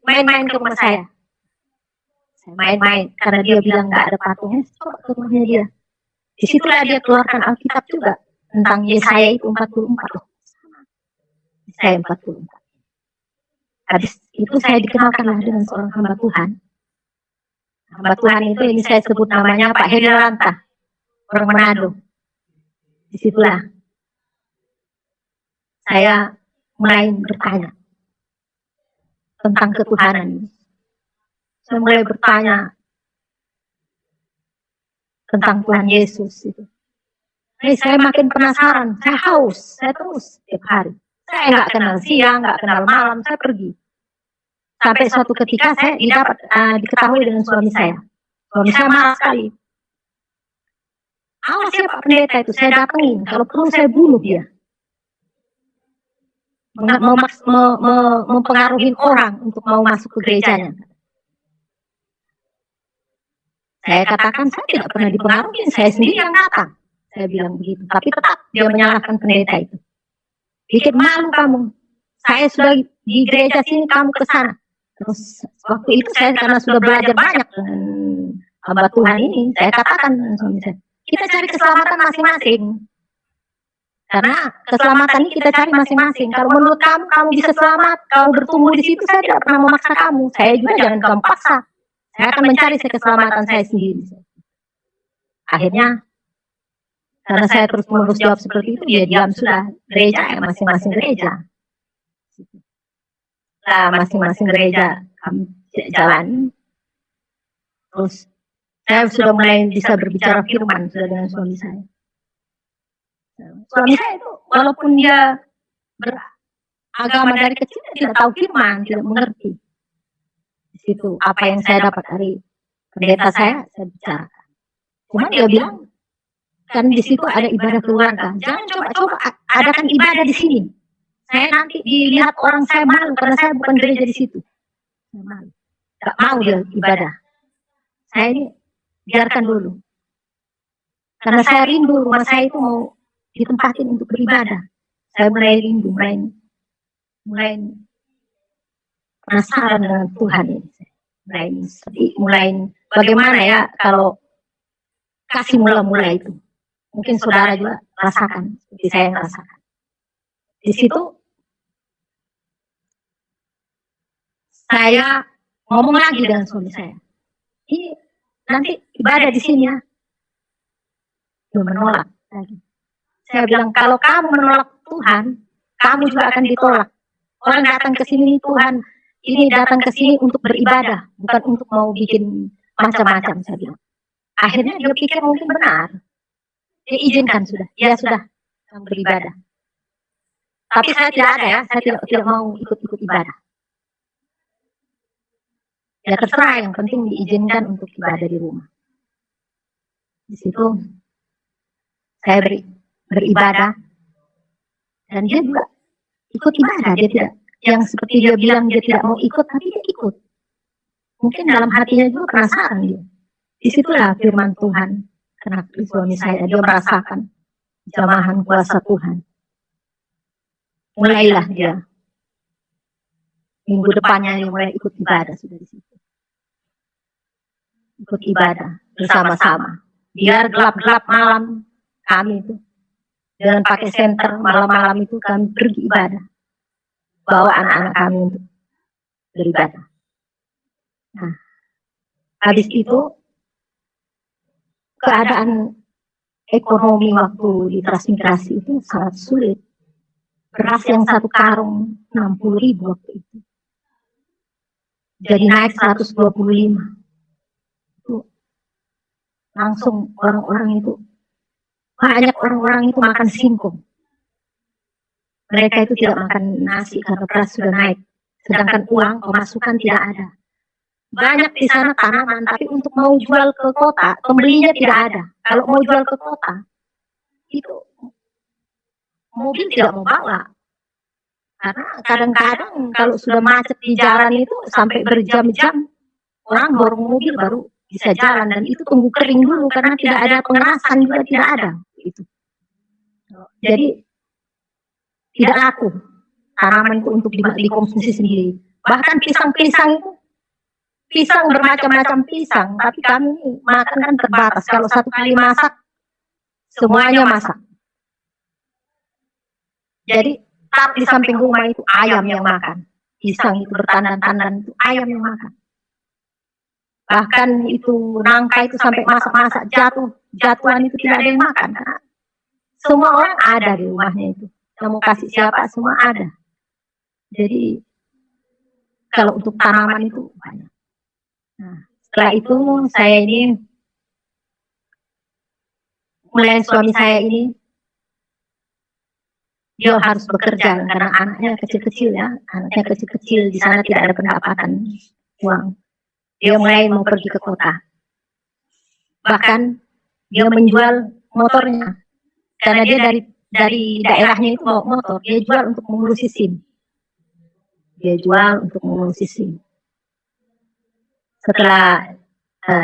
main-main ke rumah saya. Saya main-main karena dia bilang enggak ada patungnya, coba ke rumahnya dia. Disitulah dia keluarkan Alkitab juga tentang Yesaya itu 44. Yesaya 44. Habis itu saya dikenalkanlah dengan seorang hamba Tuhan. Hamba Tuhan itu ini saya sebut namanya Pak Heri Ranta, orang Manado. Disitulah saya mulai bertanya tentang ketuhanan. Saya mulai bertanya tentang Tuhan Yesus itu. Saya makin penasaran, saya haus, saya terus setiap hari. Saya nggak kenal siang, nggak kenal malam, saya pergi. Sampai suatu ketika saya diketahui dengan suami saya. Suami saya marah sekali. Awas ya Pak Pendeta itu, saya datangin. Kalau perlu saya bunuh dia. Mempengaruhi orang untuk mau masuk ke gerejanya. Saya katakan saya tidak pernah dipengaruhi, saya sendiri yang datang. Saya bilang begitu. Tapi tetap dia menyalahkan pendeta itu. Bikin malu kamu. Saya sudah di gereja sini, kamu ke sana. Terus waktu itu saya karena sudah belajar banyak dengan hamba Tuhan ini, saya katakan dengan suami saya, kita cari keselamatan masing-masing. Karena keselamatan ini kita cari masing-masing. Kalau menurut kamu, kamu bisa selamat, kamu bertumbuh di situ, saya tidak pernah memaksa kamu. Saya juga jangan kamu paksa. Saya akan mencari keselamatan saya sendiri. Akhirnya, karena saya terus-menerus jawab seperti itu, dia diam sudah. Gereja ya masing-masing gereja. Nah, masing-masing gereja kami jalan. Terus saya sudah mulai bisa berbicara firman sudah dengan suami saya. Suami saya itu walaupun dia beragama dari kecil tidak tahu firman, tidak mengerti. Di situ apa yang saya dapat dari pendeta saya bicarakan. Cuma dia bilang kan di situ ada ibadah keluarga. Jangan coba-coba adakan ibadah di sini. Saya nanti dilihat orang saya malu karena saya bukan gereja di situ. Saya malu. gak mau dia ibadah. Saya ini biarkan dulu. Karena saya rindu rumah saya itu mau ditempatin untuk beribadah. Saya mulai rindu, mulai penasaran dengan Tuhan ini. Mulai bagaimana ya kalau kasih mula-mula itu. Mungkin saudara juga rasakan, seperti saya yang rasakan. Di situ saya ngomong lagi dengan suami saya. Ini nanti ibadah di sini ya. Dia menolak lagi. Saya bilang, kalau kamu menolak Tuhan, kamu juga akan ditolak. Orang datang ke sini, Tuhan ini datang ke sini untuk beribadah, bukan untuk mau bikin macam-macam, saya bilang. Akhirnya dia pikir mungkin benar. Dia izinkan sudah, ya sudah, kamu beribadah. Tapi saya tidak ada ya, saya tidak mau ikut-ikut ibadah. Ya terserah, yang penting diizinkan untuk ibadah di rumah. Di situ saya beribadah, dan dia juga ikut ibadah. Dia tidak, yang seperti dia bilang dia tidak mau ikut, tapi dia ikut. Mungkin dalam hatinya juga penasaran dia. Disitulah firman Tuhan kena suami saya. Dia merasakan jamahan kuasa Tuhan. Mulailah dia. Minggu depannya dia mulai ikut ibadah sudah di situ. Ikut ibadah bersama-sama. Biar gelap-gelap malam kami itu dengan pakai senter, malam-malam itu kami pergi ibadah. Bawa anak-anak kami untuk beribadah. Nah, habis itu keadaan ekonomi waktu di transmigrasi itu sangat sulit. Beras yang satu karung 60.000 waktu itu. Jadi naik 125. Itu langsung orang-orang itu, banyak orang-orang itu makan singkong. Mereka itu tidak makan nasi karena beras sudah naik. Sedangkan uang pemasukan tidak ada. Banyak di sana tanaman, tapi untuk mau jual ke kota, pembelinya tidak ada. Kalau mau jual ke kota, itu mobil tidak mau bawa. Karena kadang-kadang kalau sudah macet di jalan itu sampai berjam-jam, orang dorong mobil baru bisa jalan, dan itu tunggu kering dulu karena tidak ada pengerasan juga, tidak ada. Gitu. Jadi tidak laku tanaman itu untuk dikonsumsi sendiri. Bahkan pisang-pisang itu, pisang bermacam-macam pisang, tapi kami makan kan terbatas. Kalau satu kali masak, semuanya masak. Jadi taruh di samping rumah itu ayam yang makan. Pisang itu bertandan-tandan itu ayam yang makan. Bahkan itu nangka itu sampai masak-masak jatuhan itu tidak ada yang makan. Karena semua orang ada di rumahnya itu. Yang mau kasih siapa semua ada. Jadi kalau untuk tanaman itu banyak. Nah, setelah itu saya ini mulai suami saya ini dia harus bekerja karena anaknya kecil-kecil ya, anaknya kecil-kecil di sana tidak ada pendapatan uang. Dia mulai mau pergi ke kota. Bahkan dia menjual motornya karena dia dari daerahnya itu bawa motor, dia jual untuk mengurusi SIM. Setelah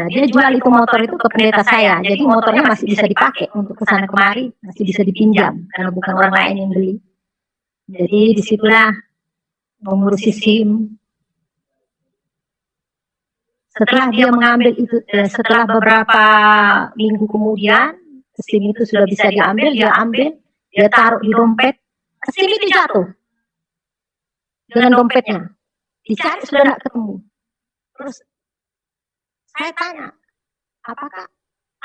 dia jual itu motor itu ke pendeta saya, jadi motornya masih bisa dipakai untuk kesana kemari, masih bisa dipinjam karena bukan orang lain yang beli. Jadi disitulah mengurusi SIM. Setelah dia mengambil itu, setelah beberapa minggu kemudian SIM itu sudah bisa diambil, dia taruh di dompet, SIM itu jatuh dengan dompetnya, dicari sudah tidak ketemu. Terus saya tanya, apakah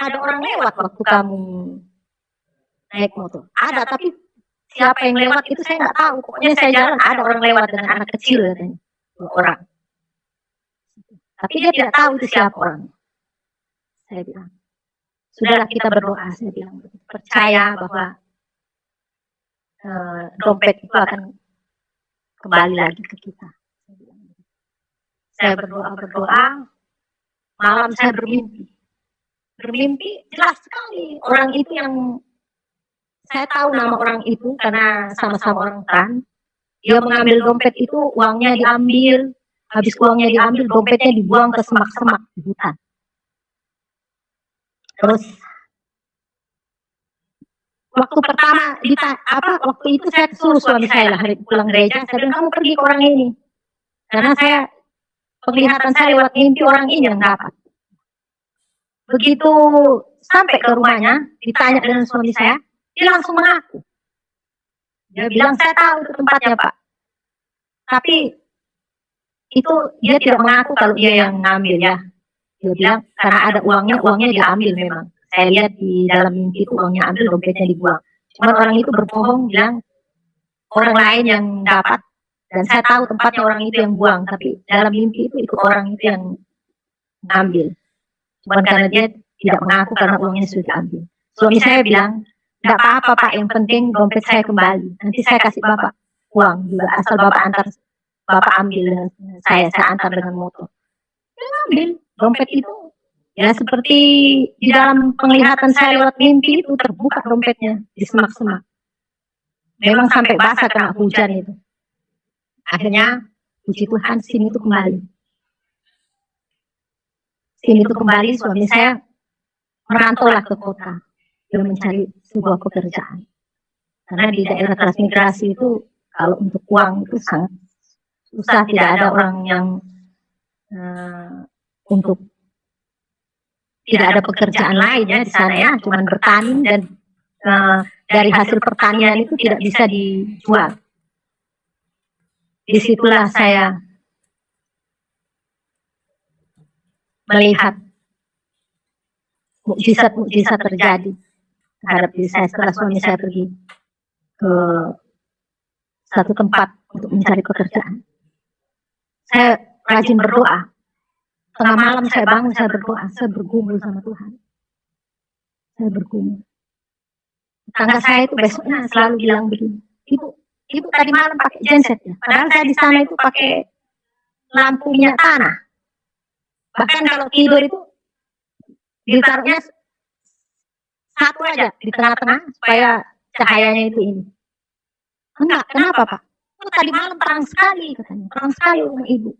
ada orang lewat waktu kamu naik motor? Ada, tapi siapa yang lewat itu saya nggak tahu. Pokoknya saya jalan ada orang lewat dengan anak kecil katanya, 2 orang. Tapi dia tidak tahu itu siapa orang. Saya bilang, sudahlah kita berdoa. Saya bilang, percaya bahwa dompet itu akan kembali lagi ke kita. Saya berdoa. Malam saya bermimpi jelas sekali orang itu yang saya tahu nama orang itu karena sama-sama orang Tan. Dia mengambil dompet itu, uangnya diambil, Habis uangnya diambil, dompetnya dibuang ke semak-semak di hutan. Terus waktu pertama waktu itu saya suruh suami saya lah hari pulang gereja, saya bilang kamu pergi ke orang ini, karena saya penglihatan saya lewat mimpi orang ini yang dapat. Begitu sampai ke rumahnya, ditanya dengan suami saya, dia langsung mengaku. Dia bilang, saya tahu itu tempatnya Pak, tapi itu dia tidak mengaku kalau dia yang ngambil ya. Dia bilang karena ada uangnya diambil memang. Saya lihat di dalam mimpi itu uangnya ambil, dompetnya dibuang. Cuman orang itu berbohong bilang orang lain yang dapat, dan saya tahu tempatnya orang itu yang buang, tapi dalam mimpi itu orang itu yang ngambil. Cuman karena dia tidak mengaku karena uangnya sudah diambil. Suami saya bilang, tidak apa-apa Pak, yang penting dompet saya kembali. Nanti saya kasih Bapak uang juga, asal Bapak ambil dengan saya antar dengan motor. Dia ambil dompet itu. Ya seperti di dalam penglihatan saya lewat mimpi itu, terbuka dompetnya di semak-semak. Memang sampai basah kena hujan itu. Akhirnya puji Tuhan SIM itu kembali. SIM itu kembali, suami saya merantaulah ke kota. Dia mencari sebuah pekerjaan. Karena di daerah transmigrasi itu kalau untuk uang itu sangat susah, tidak ada orang yang untuk tidak ada pekerjaan lain ya di sana ya, cuma bertani, dan dari hasil pertanian itu tidak bisa dijual. Disitulah saya melihat mukjizat terjadi terhadap diri saya setelah suami saya pergi ke satu tempat untuk mencari pekerjaan. Saya rajin berdoa. Tengah malam saya bangun, saya berdoa, saya bergumul sama Tuhan. Saya bergumul. Tetangga saya itu besoknya selalu bilang begini, Ibu tadi malam pakai genset ya? Padahal saya di sana itu pakai lampu minyak tanah. Bahkan kalau tidur itu ditaruhnya satu aja di tengah-tengah supaya cahayanya itu ini. Enggak, kenapa Pak? Tadi malam terang sekali katanya, terang sekali rumah Ibu.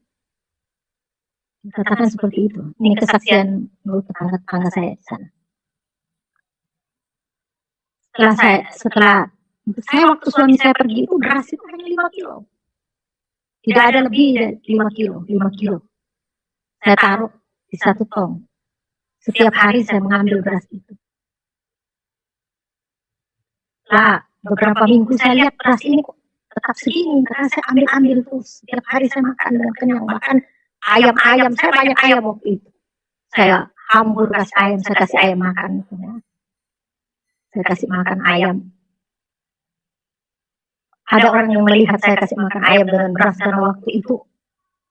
Katakan seperti itu. Ini kesaksian menurut tetangga saya di sana. Setelah saya waktu suami saya pergi itu beras itu hanya 5 kilo. Tidak ada lebih dari 5 kilo. Saya taruh di satu tong. Setiap hari saya mengambil beras itu. Lah, beberapa minggu saya lihat beras ini kok tetap segini, karena saya ambil terus. Setiap hari saya makan dengan kenyang. Bahkan ayam, saya banyak ayam waktu itu. Saya hambur kasih ayam, saya kasih ayam makan. Ya. Saya kasih makan ayam. Ada orang yang melihat saya kasih makan ayam dengan beras, karena waktu itu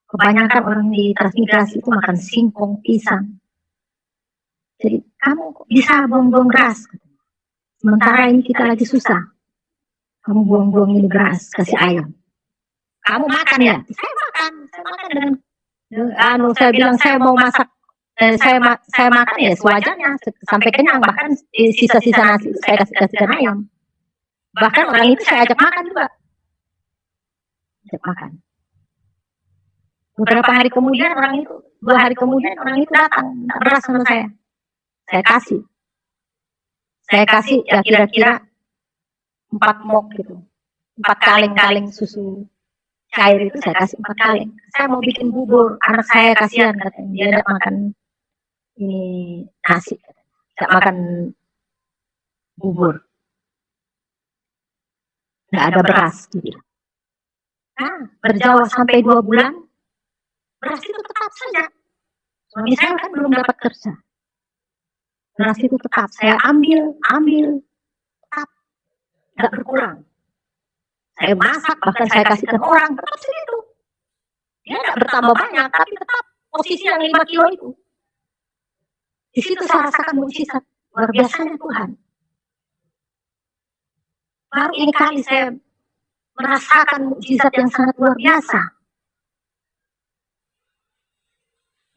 kebanyakan orang di transmigrasi itu makan singkong, pisang. Jadi kamu kok bisa buang-buang beras? Sementara ini kita lagi susah. Kamu buang-buang ini beras, kasih ayam. Kamu makan ya? Saya makan dengan saya bilang saya mau masak, saya makan ya sewajarnya sampai kenyang, bahkan sisa-sisa nasi saya kasihkan ayam. Bahkan orang itu saya ajak makan juga. Ajak makan. Beberapa hari kemudian 2 hari kemudian orang itu datang minta beras sama saya. Saya kasih ya kira-kira 4 mok gitu. 4 kaleng susu cair itu saya kasih 4 kaleng. Saya mau bikin bubur, anak saya kasihan katanya, dia tidak makan ini nasi, tidak makan bubur, tidak ada beras gitu. Nah, berjalan sampai 2 bulan, beras itu tetap saja. Suami saya kan belum dapat kerja. Beras itu tetap saya ambil, tetap tidak berkurang. Saya masak, bahkan saya kasihkan orang, tetap segitu. Dia tidak bertambah banyak, tapi tetap posisi yang 5 kilo itu. Di situ saya rasakan mukjizat luar biasanya Tuhan. Baru ini kali saya merasakan mukjizat yang sangat luar biasa.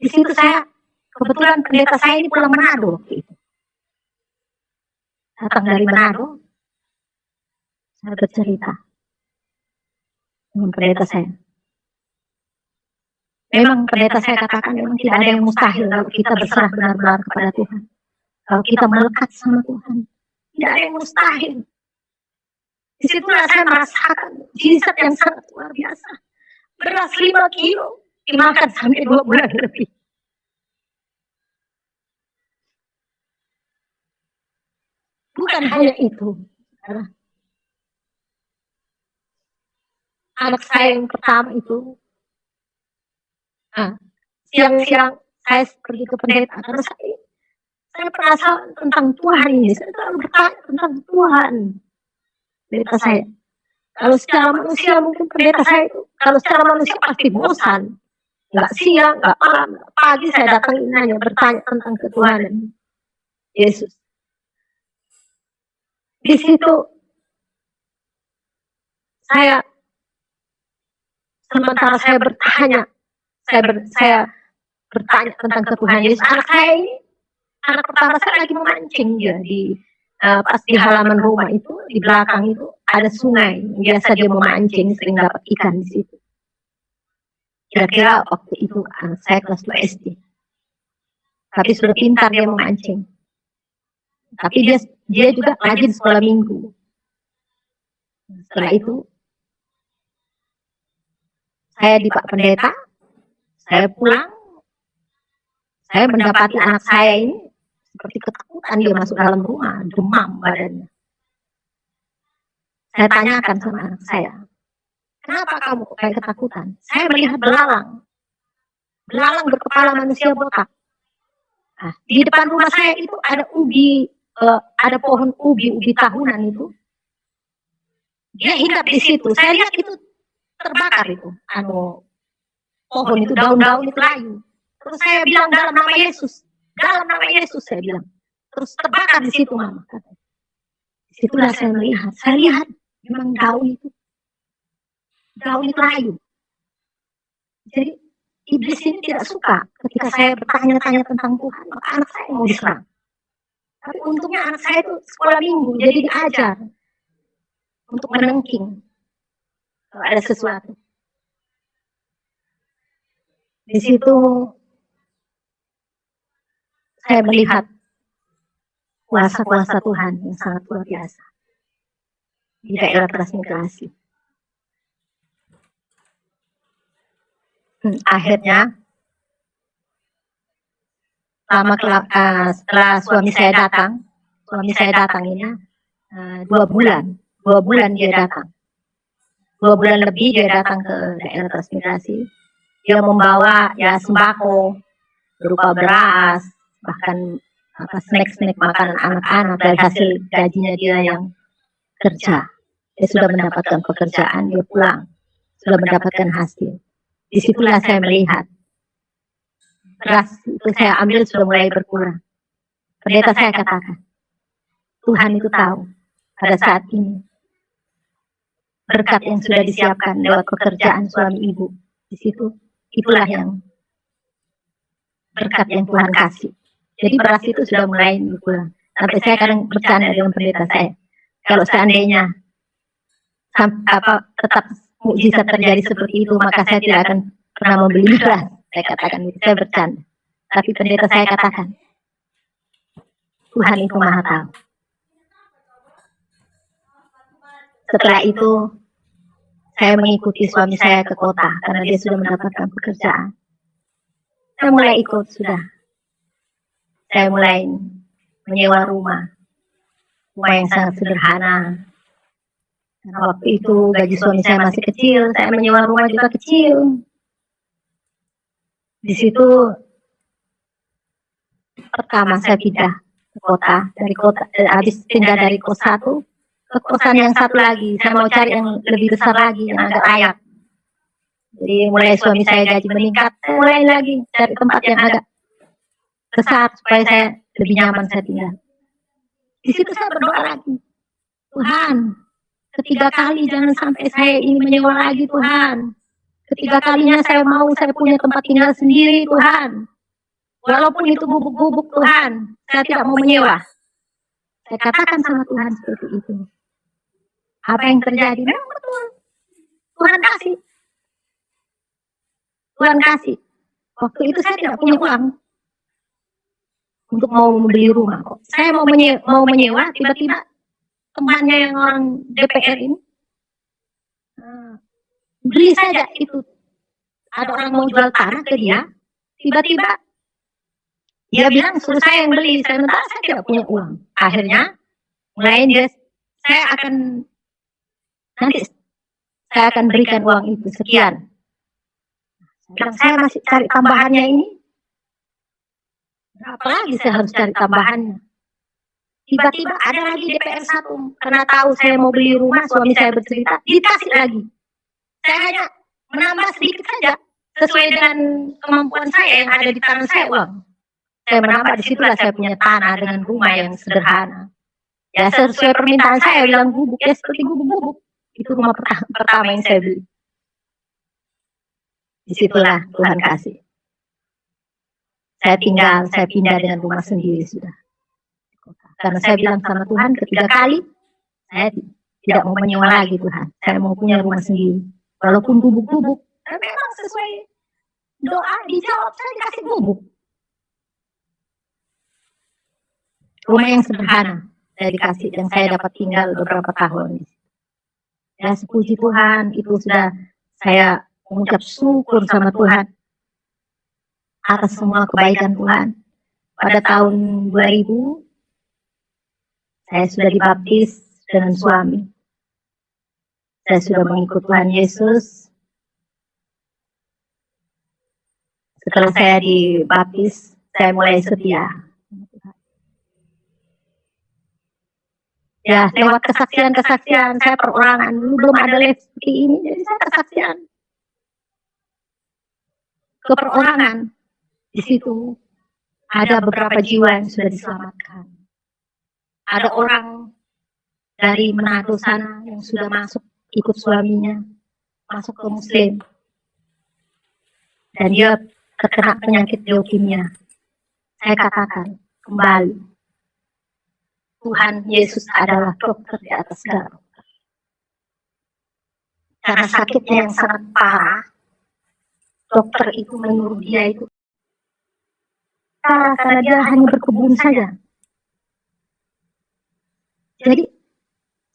Di situ saya, kebetulan pendeta saya ini pulang Manado waktu itu. Datang dari Manado, saya bercerita dengan pendeta saya. Memang pendeta saya katakan memang tidak ada yang mustahil kalau kita berserah benar-benar kepada Tuhan. Kalau kita melekat sama Tuhan, tidak ada yang mustahil. Disitulah saya merasakan mujizat yang sangat luar biasa. Beras 5 kilo dimakan sampai 2 bulan lebih. Bukan hanya itu. Anak saya yang pertama itu, siang-siang saya pergi ke pendeta karena saya penasaran tentang Tuhan ini. Saya selalu bertanya tentang Tuhan. Pendeta saya. Kalau secara manusia mungkin pendeta saya itu, kalau secara manusia pasti bosan. Nggak siang, nggak malam, nggak pagi saya datang nanya bertanya tentang ketuhanan Yesus. Di situ sementara saya bertanya, saya bertanya tentang ketuhanan Yesus. Anak saya ini, anak pertama saya lagi memancing dia pas di halaman rumah itu, di belakang itu ada sungai. Biasa dia memancing, sering dapat ikan di situ. Kira-kira waktu itu anak saya kelas 2 SD. Tapi sudah pintar dia memancing. Tapi dia juga rajin sekolah minggu. Setelah itu, saya di Pak Pendeta, saya pulang, saya mendapati anak saya ini seperti ketakutan, dia masuk dalam rumah, demam badannya. Saya tanyakan sama anak saya, kenapa kamu kayak ketakutan? Saya melihat belalang berkepala manusia botak. Nah, di depan rumah saya itu ada ada pohon ubi tahunan itu. Dia hinggap di situ. Saya lihat itu terbakar itu, pohon itu, daun-daun itu layu. Terus saya bilang dalam nama Yesus saya bilang. Terus terbakar di situ, Mama. Disitulah saya lihat memang daun itu layu. Jadi iblis ini tidak suka ketika saya bertanya-tanya tentang Tuhan, maka anak saya mau diserang. Tapi untungnya anak saya itu sekolah minggu, jadi diajar untuk menengking kalau ada sesuatu. Di situ saya melihat kuasa-kuasa Tuhan yang sangat luar biasa di daerah transmigrasi. Akhirnya, setelah suami saya datang ini 2 bulan dia datang. 2 bulan lebih dia datang ke daerah transmigrasi. Dia membawa sembako berupa beras, bahkan snack makanan anak-anak dari hasil gajinya dia yang kerja. Dia sudah mendapatkan pekerjaan, dia pulang, sudah mendapatkan hasil. Disitulah saya melihat beras itu saya ambil sudah mulai berkurang. Pendeta saya katakan, Tuhan itu tahu pada saat ini berkat yang sudah disiapkan lewat pekerjaan suami ibu di situ, itulah yang berkat yang Tuhan kasih. Jadi beras itu sudah mulai berkurang. Sampai saya kadang bercanda dengan pendeta saya, kalau seandainya tetap mukjizat terjadi seperti itu, maka saya tidak akan pernah membeli beras. Saya katakan itu, saya bercanda. Tapi pendeta saya katakan, Tuhan itu Maha tahu. Setelah itu, saya mengikuti suami saya ke kota karena dia sudah mendapatkan pekerjaan. Saya mulai ikut sudah. Saya mulai menyewa rumah yang sangat sederhana. Karena waktu itu gaji suami saya masih kecil, saya menyewa rumah juga kecil. Di situ pertama saya pindah ke kota, habis pindah dari kos 1 ke kosan yang satu lagi. Saya mau cari yang lebih besar lagi, yang agak layak. Jadi mulai suami saya gaji meningkat, saya mulai lagi cari tempat yang agak besar supaya saya lebih nyaman saya tinggal. Di situ saya berdoa lagi, Tuhan, ketiga kali jangan sampai saya ini menyewa lagi, Tuhan. Ketiga kalinya saya mau saya punya tempat tinggal sendiri, Tuhan. Walaupun itu gubuk-gubuk, Tuhan, saya tidak mau menyewa. Saya katakan sama Tuhan seperti itu. Apa yang terjadi? Memang betul. Tuhan kasih. Tuhan kasih. Waktu itu saya tidak punya uang untuk mau membeli rumah kok. Saya mau menyewa, tiba-tiba temannya yang orang DPR ini beli saja itu. Ada orang mau jual tanah ke dia, tiba-tiba dia bilang suruh saya yang beli. Sementara saya tidak punya uang. Akhirnya mulai dia, nanti saya akan berikan uang itu sekian. Saya masih cari tambahannya ini. Berapa lagi saya harus cari tambahannya? Tiba-tiba ada lagi DPR 1, karena tahu saya mau beli rumah, suami saya bercerita, dikasih lagi. Saya hanya menambah sedikit saja, sesuai dengan kemampuan saya yang ada di tangan saya uang. Saya menambah, disitulah saya punya tanah dengan rumah yang sederhana. Ya sesuai permintaan saya, bilang gubuk, ya seperti gubuk-gubuk. Itu rumah pertama yang saya beli. Disitulah Tuhan kasih. Saya pindah dengan rumah sendiri sudah. Karena saya bilang sama Tuhan ketiga kali, saya tidak mau menyewa lagi Tuhan. Saya mau punya rumah sendiri. Walaupun gubuk-gubuk, memang sesuai doa dijawab, saya dikasih gubuk. Rumah yang sederhana saya dikasih, yang saya dapat tinggal beberapa tahun. Ya puji Tuhan, itu sudah saya mengucap syukur sama Tuhan atas semua kebaikan Tuhan. Pada tahun 2000, saya sudah dibaptis dengan suami. Saya sudah mengikut Tuhan Yesus. Setelah saya dibaptis, saya mulai setia. Ya, lewat kesaksian-kesaksian, saya perorangan. Dulu belum ada les seperti ini, jadi saya kesaksian. Keperorangan. Di situ ada beberapa jiwa yang sudah diselamatkan. Ada orang dari Manado sana yang sudah masuk, ikut suaminya, masuk ke Muslim. Dan dia terkena penyakit leukemia. Saya katakan kembali, Tuhan Yesus adalah dokter di atas segala dokter. Karena sakitnya yang sangat parah, dokter itu menyuruh dia itu karena dia hanya berkebun saja. Jadi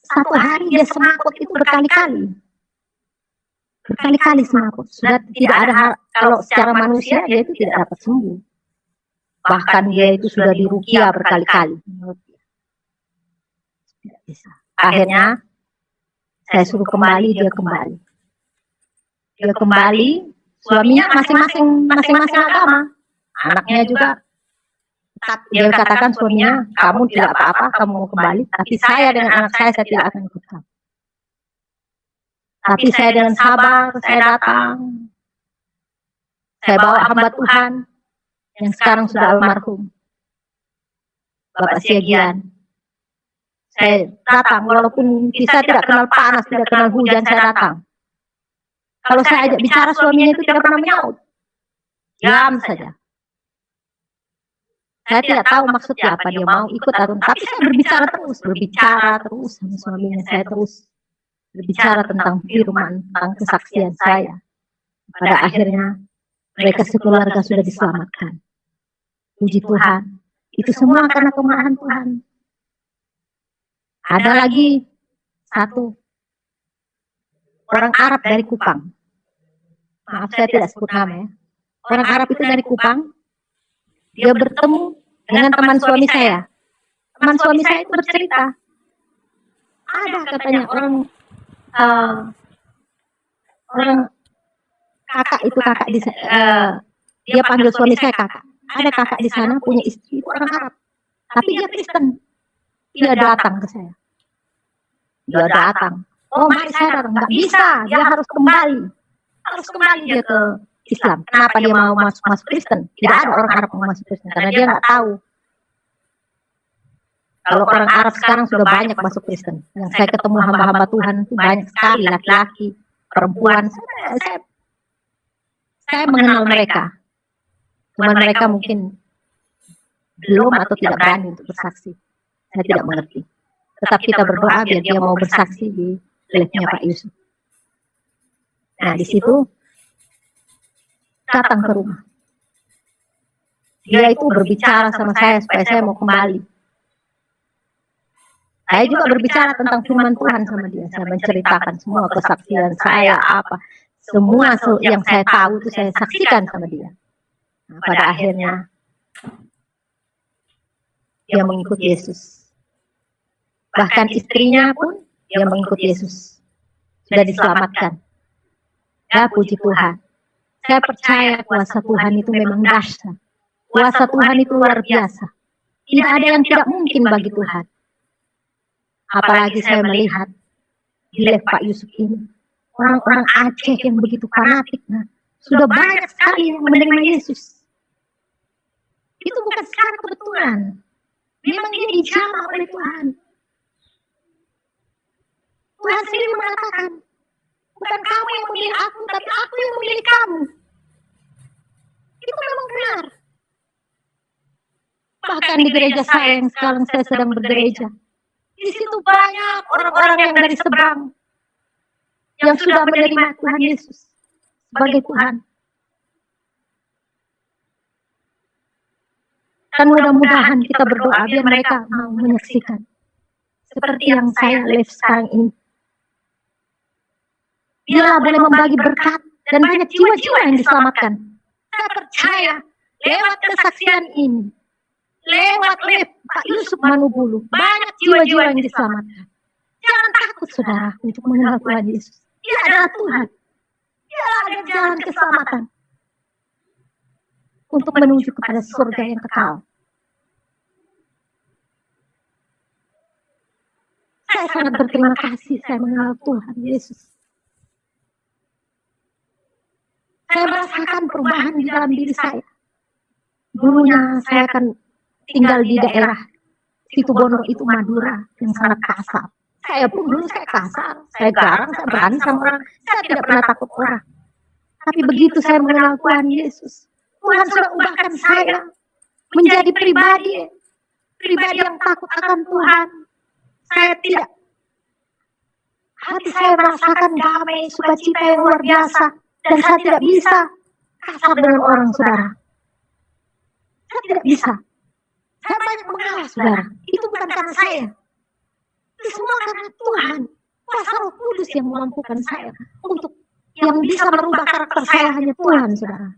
satu hari dia semangkut itu berkali-kali semangkut. Sudah tidak ada hal, kalau secara manusia dia itu tidak dapat sembuh. Bahkan dia itu sudah diruqyah berkali-kali. Tidak bisa. Akhirnya saya suruh kembali, dia kembali. Dia kembali, suaminya masing-masing agama. Anaknya juga, dia katakan suaminya, kamu tidak apa-apa, kamu mau kembali. Tapi saya dengan anak saya tidak akan ikut kamu. Tapi saya dengan sabar, saya datang. Saya bawa hamba Tuhan, yang sekarang sudah almarhum, Bapak Siagian. Saya datang, walaupun saya tidak kenal panas, tidak kenal hujan, saya datang. Kalau saya ajak bicara, suaminya itu tidak pernah menyaut. Diam saja. Saya tidak tahu maksudnya apa, dia mau ikut atau tapi saya berbicara terus sama suaminya. Saya terus berbicara tentang firman, tentang kesaksian saya. Pada akhirnya mereka sekeluarga sudah diselamatkan. Puji Tuhan. Itu semua karena kemurahan Tuhan. Ada lagi satu orang Arab dari Kupang. Maaf saya tidak sebut nama ya. Orang Arab itu dari Kupang. Dia bertemu dengan teman suami saya. Teman suami saya itu bercerita. Ada katanya orang kakak itu kakak di dia panggil suami saya kakak. Ada kakak di sana punya istri itu orang Arab. Tapi dia Kristen. Dia datang ke saya. Dia datang. Oh mari saya datang. Nggak bisa. Dia harus kembali. Harus kembali dia ke Islam. Kenapa dia mau masuk Kristen? Tidak ada orang Arab mau masuk Kristen. Karena dia nggak tahu. Kalau orang Arab sekarang sudah banyak masuk Kristen. Yang saya ketemu hamba-hamba Tuhan itu banyak sekali. Laki-laki, perempuan. Saya mengenal mereka. Cuman mereka mungkin belum atau tidak berani untuk bersaksi. Saya tidak mengerti. Tetap kita berdoa biar dia mau bersaksi di live-nya Pak Yusuf. Nah, di situ datang ke rumah. Dia itu berbicara sama saya supaya saya mau kembali. Saya juga berbicara tentang firman Tuhan sama dia. Saya menceritakan semua kesaksian saya, apa semua yang saya tahu itu saya saksikan sama dia. Nah, pada akhirnya dia mengikuti Yesus. Bahkan istrinya pun dia mengikuti Yesus. Sudah diselamatkan. Ya puji Tuhan. Saya percaya kuasa Tuhan itu memang dahsyat. Kuasa Tuhan itu luar biasa. Tidak ada yang tidak mungkin bagi Tuhan. Apalagi saya melihat di live Pak Yusuf ini. Orang-orang Aceh yang begitu fanatik. Nah, sudah banyak sekali yang menerima Yesus. Itu bukan secara kebetulan. Memang dia dijamah oleh Tuhan. Tuhan sendiri mengatakan, bukan kamu yang memilih aku, tapi aku yang memilih kamu. Itu memang benar. Bahkan di gereja saya yang sekarang saya sedang bergereja, di situ banyak orang-orang yang dari seberang yang sudah menerima Tuhan Yesus sebagai Tuhan. Dan mudah-mudahan kita berdoa biar mereka mau menyaksikan seperti yang saya live sekarang ini. Biarlah boleh membagi berkat dan banyak jiwa-jiwa yang diselamatkan. Saya percaya lewat kesaksian ini, lewat live Pak Yusuf Manubulu, banyak jiwa-jiwa yang diselamatkan. Jangan takut saudara untuk mengenal Tuhan Yesus. Dia adalah Tuhan. Dia ada jalan keselamatan untuk menuju kepada surga yang kekal. Saya sangat berterima kasih saya mengenal Tuhan Yesus. Saya merasakan perubahan di dalam diri saya. Dulunya saya akan tinggal di daerah Situbondo itu Madura yang sangat kasar. Saya pun dulu saya kasar, saya garang, saya berani sama orang. Saya tidak pernah takut orang. Tapi begitu saya mengenal Tuhan Yesus, Tuhan sudah ubahkan saya menjadi pribadi yang takut akan Tuhan. Saya tidak, hati saya merasakan damai, sukacita yang luar biasa, dan saya tidak bisa kasar dengan orang, saudara. Saya tidak bisa. Saya banyak mengalah, saudara. Itu bukan karena saya. Itu semua karena Tuhan. Kuasa Roh Kudus yang memampukan saya untuk yang bisa merubah karakter saya hanya Tuhan, saudara.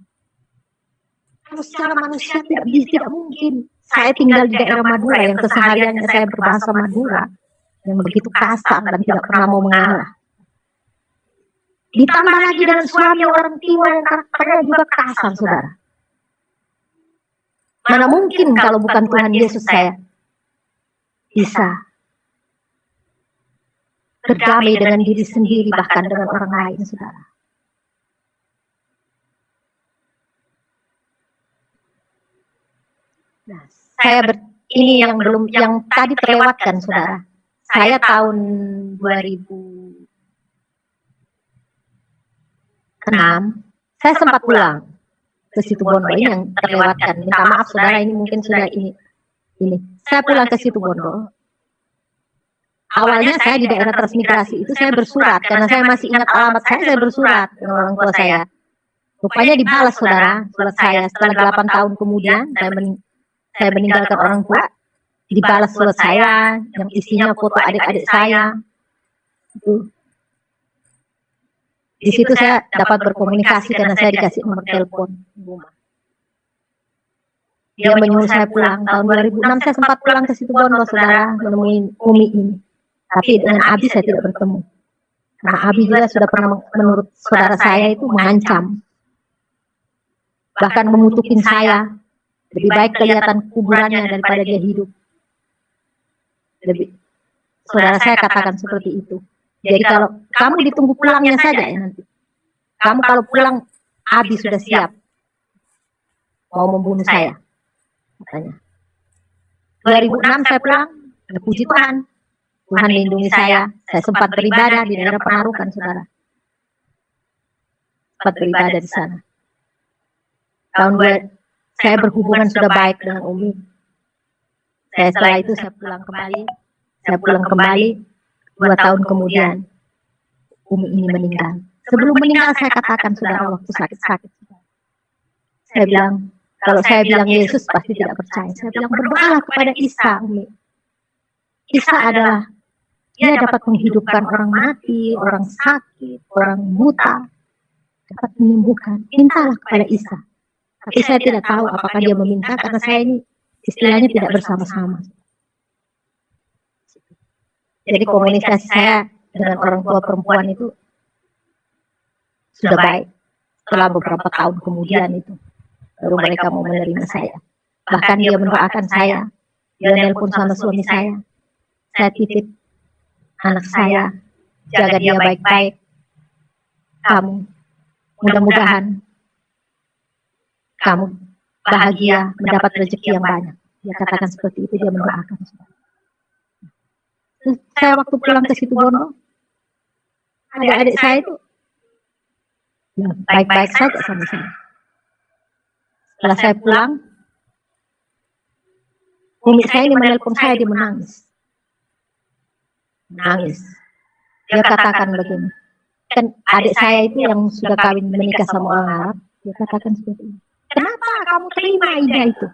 Kalau secara manusia tidak mungkin. Saya tinggal di daerah Madura yang kesehariannya saya berbahasa Madura yang begitu kasar dan tidak pernah mau mengalah. Ditambah lagi dengan suami orang Timur yang karakternya juga kasar, saudara. Mana mungkin kalau bukan Tuhan Yesus saya bisa berdamai dengan diri sendiri bahkan dengan orang lain, saudara. Nah, ini yang belum, yang tadi terlewatkan, saudara. Saya tahun 2006, saya sempat pulang ke Situbondo. Ini yang terlewatkan. Minta maaf, saudara, ini mungkin sudah ini. Saya pulang ke Situbondo. Awalnya saya di daerah transmigrasi itu saya bersurat karena saya masih ingat alamat saya bersurat dengan orang tua saya. Rupanya dibalas, saudara, surat saya setelah 8 tahun kemudian saya meninggalkan orang tua, dibalas surat saya yang isinya foto adik-adik saya. Di situ saya dapat berkomunikasi karena saya dikasih nomor telepon. Dia menyuruh saya pulang. Tahun 2006 saya sempat pulang ke Situbondo, saudara, menemui Umi ini. Tapi dengan Abi saya tidak bertemu. Karena Abi juga sudah pernah, menurut saudara saya itu mengancam. Bahkan mengutukin saya. Lebih baik kelihatan kuburannya daripada dia hidup. Saudara saya katakan seperti itu. Jadi kalau kamu ditunggu pulangnya saja ya nanti. Kamu kalau pulang, Abi sudah siap. Mau membunuh saya. Katanya. 2006 saya pulang. Puji Tuhan. Tuhan lindungi saya. Saya sempat beribadah di daerah Penarukan, saudara. Sempat beribadah di sana. Tahun saya berhubungan sudah baik dengan Umi. Setelah itu saya pulang kembali. Saya pulang kembali 2 tahun kemudian Umi ini meninggal. Sebelum meninggal saya katakan, saudara, waktu sakit-sakit, Saya bilang, kalau saya bilang Yesus pasti tidak percaya. Saya bilang berdoalah kepada Isa, Umi. Isa adalah dia dapat menghidupkan orang mati, orang sakit, orang buta, dapat menyembuhkan. Mintalah kepada Isa. Tapi saya tidak tahu apakah dia meminta karena saya ini istilahnya tidak bersama-sama. Jadi komunikasi saya dengan orang tua perempuan itu sudah baik. Setelah beberapa tahun kemudian itu, baru mereka mau menerima saya. Bahkan dia mendoakan saya, dia nelpon sama suami saya titip anak saya, jaga dia baik-baik. Kamu, mudah-mudahan kamu bahagia mendapat rezeki yang banyak. Dia katakan seperti itu, dia mendoakan. Terus saya waktu pulang ke Situbondo, adik-adik saya itu baik-baik saja sama saya. Setelah saya pulang, umi saya ini menelpon saya, dia menangis. Dia katakan begini, kan adik saya itu yang sudah kawin menikah sama orang Arab, dia katakan seperti ini. Kenapa kamu terima ide itu?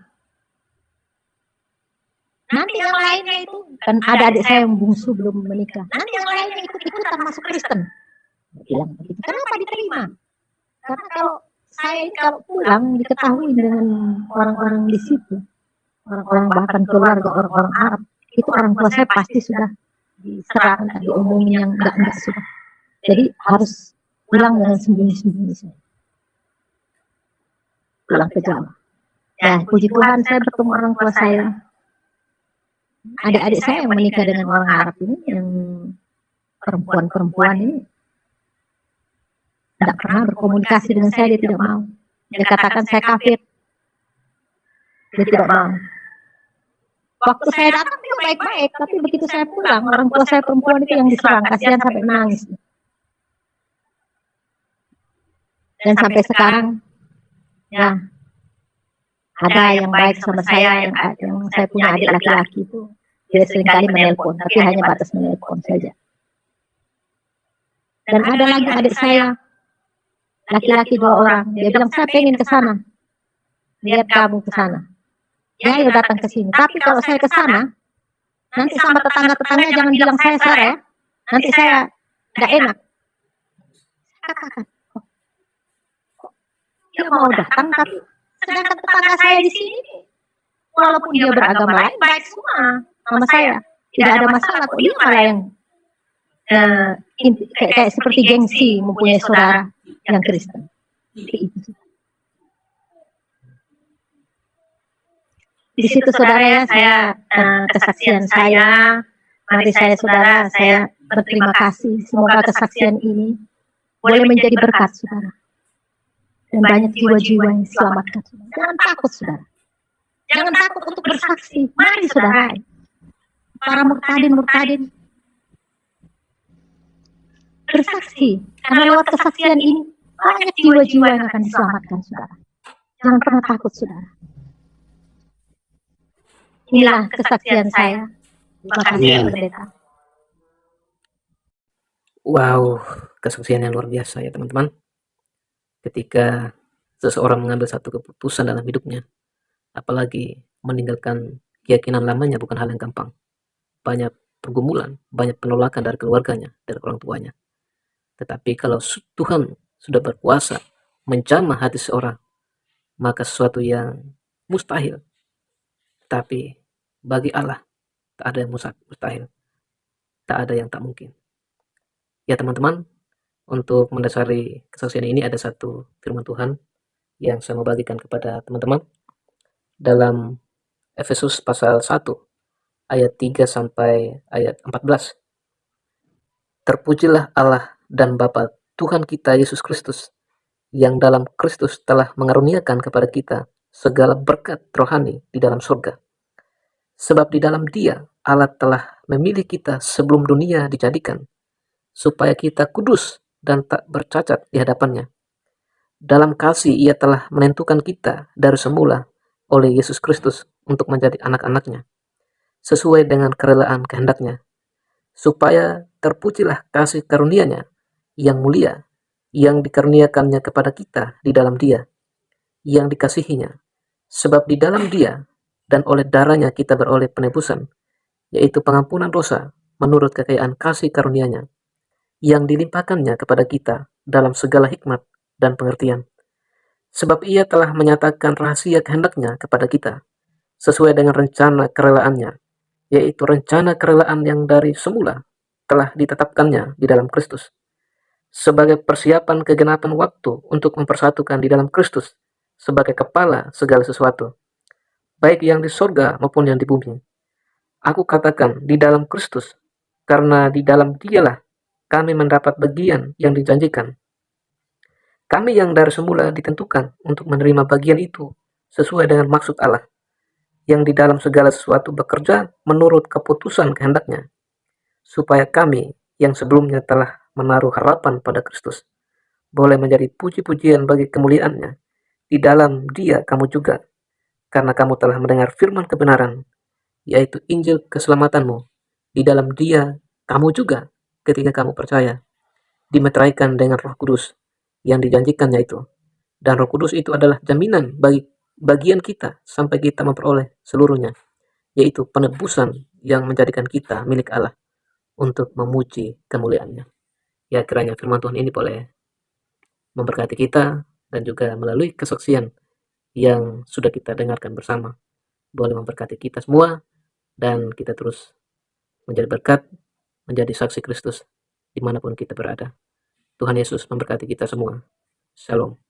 Nanti yang lainnya itu, kan ada adik saya yang bungsu belum menikah. Nanti yang lainnya ikut-ikutan masuk Kristen. Dia bilang begitu. Kenapa diterima? Karena kalau saya ini kalau pulang diketahui dengan orang-orang di situ, orang-orang bahkan keluarga orang-orang Arab, itu orang tua saya pasti sudah diserang, diomongin yang enggak sudah. Jadi harus pulang dengan sembunyi-sembunyi saya. Pulang ke Jawa. Ya, puji Tuhan saya bertemu orang tua saya. Adik-adik saya yang menikah dengan orang Arab ini, yang perempuan-perempuan ini, tidak pernah berkomunikasi dengan saya, dia tidak mau. Dia katakan saya kafir. Dia tidak mau. Waktu saya datang dia baik-baik, tapi begitu saya pulang, orang tua saya perempuan itu yang diserang, kasihan sampai menangis. Dan sampai sekarang, ya, ada yang baik sama saya, yang saya punya adik laki-laki itu, dia seringkali menelpon, tapi hanya batas menelpon saja. Dan ada lagi adik saya, laki-laki 2 orang, dia bilang saya pengen ke sana, lihat kamu ke sana. Ya, ya datang ke sini. Tapi kalau saya ke sana, nanti sama tetangga-tetangga jangan bilang saya Sarah ya. Nanti saya nggak enak. Katakan, dia mau datang, tapi sedangkan tetangga saya di sini, walaupun dia beragama lain, baik semua sama saya. Tidak ada masalah kok. Dia malah yang kayak seperti gengsi mempunyai saudara yang Kristen. Itu. Di situ saudara ya, saya kesaksian saya, mari saya saudara, saya berterima kasih. Semoga kesaksian ini boleh menjadi berkat saudara. Dan banyak jiwa-jiwa yang diselamatkan. Jangan takut saudara. Jangan takut untuk bersaksi. Mari saudara. Para murtadin bersaksi. Karena lewat kesaksian ini banyak jiwa-jiwa yang akan diselamatkan saudara. Jangan pernah takut saudara. Inilah kesaksian saya. Terima kasih pendeta. Wow, kesaksian yang luar biasa ya teman-teman. Ketika seseorang mengambil satu keputusan dalam hidupnya, apalagi meninggalkan keyakinan lamanya bukan hal yang gampang. Banyak pergumulan, banyak penolakan dari keluarganya, dari orang tuanya. Tetapi kalau Tuhan sudah berkuasa menjamah hati seorang, maka sesuatu yang mustahil. Tapi bagi Allah tak ada yang mustahil, tak ada yang tak mungkin. Ya teman-teman, untuk mendasari kesaksian ini ada satu firman Tuhan yang saya mau bagikan kepada teman-teman dalam Efesus pasal 1 ayat 3 sampai ayat 14. Terpujilah Allah dan Bapa Tuhan kita Yesus Kristus, yang dalam Kristus telah mengaruniakan kepada kita segala berkat rohani di dalam surga. Sebab di dalam Dia Allah telah memilih kita sebelum dunia dijadikan, supaya kita kudus dan tak bercacat di hadapannya. Dalam kasih Ia telah menentukan kita dari semula oleh Yesus Kristus untuk menjadi anak-anaknya, sesuai dengan kerelaan kehendaknya, supaya terpujilah kasih karunia-Nya yang mulia, yang dikaruniakannya kepada kita di dalam Dia. yang dikasihinya, sebab di dalam Dia dan oleh darahnya kita beroleh penebusan, yaitu pengampunan dosa menurut kekayaan kasih karunia-Nya yang dilimpahkannya kepada kita dalam segala hikmat dan pengertian. Sebab Ia telah menyatakan rahasia kehendak-Nya kepada kita, sesuai dengan rencana kerelaannya, yaitu rencana kerelaan yang dari semula telah ditetapkannya di dalam Kristus, sebagai persiapan kegenapan waktu untuk mempersatukan di dalam Kristus sebagai kepala segala sesuatu, baik yang di sorga maupun yang di bumi. Aku katakan di dalam Kristus, karena di dalam Dialah kami mendapat bagian yang dijanjikan. Kami yang dari semula ditentukan untuk menerima bagian itu sesuai dengan maksud Allah, yang di dalam segala sesuatu bekerja menurut keputusan kehendak-Nya, supaya kami yang sebelumnya telah menaruh harapan pada Kristus, boleh menjadi puji-pujian bagi kemuliaan-Nya. Di dalam Dia kamu juga, karena kamu telah mendengar firman kebenaran, yaitu Injil keselamatanmu. Di dalam Dia kamu juga, ketika kamu percaya, dimeteraikan dengan Roh Kudus yang dijanjikannya itu. Dan Roh Kudus itu adalah jaminan bagi bagian kita sampai kita memperoleh seluruhnya, yaitu penebusan yang menjadikan kita milik Allah untuk memuji kemuliaan-Nya. Ya, kiranya firman Tuhan ini boleh memberkati kita dan juga melalui kesaksian yang sudah kita dengarkan bersama, boleh memberkati kita semua dan kita terus menjadi berkat, menjadi saksi Kristus dimanapun kita berada. Tuhan Yesus memberkati kita semua. Shalom.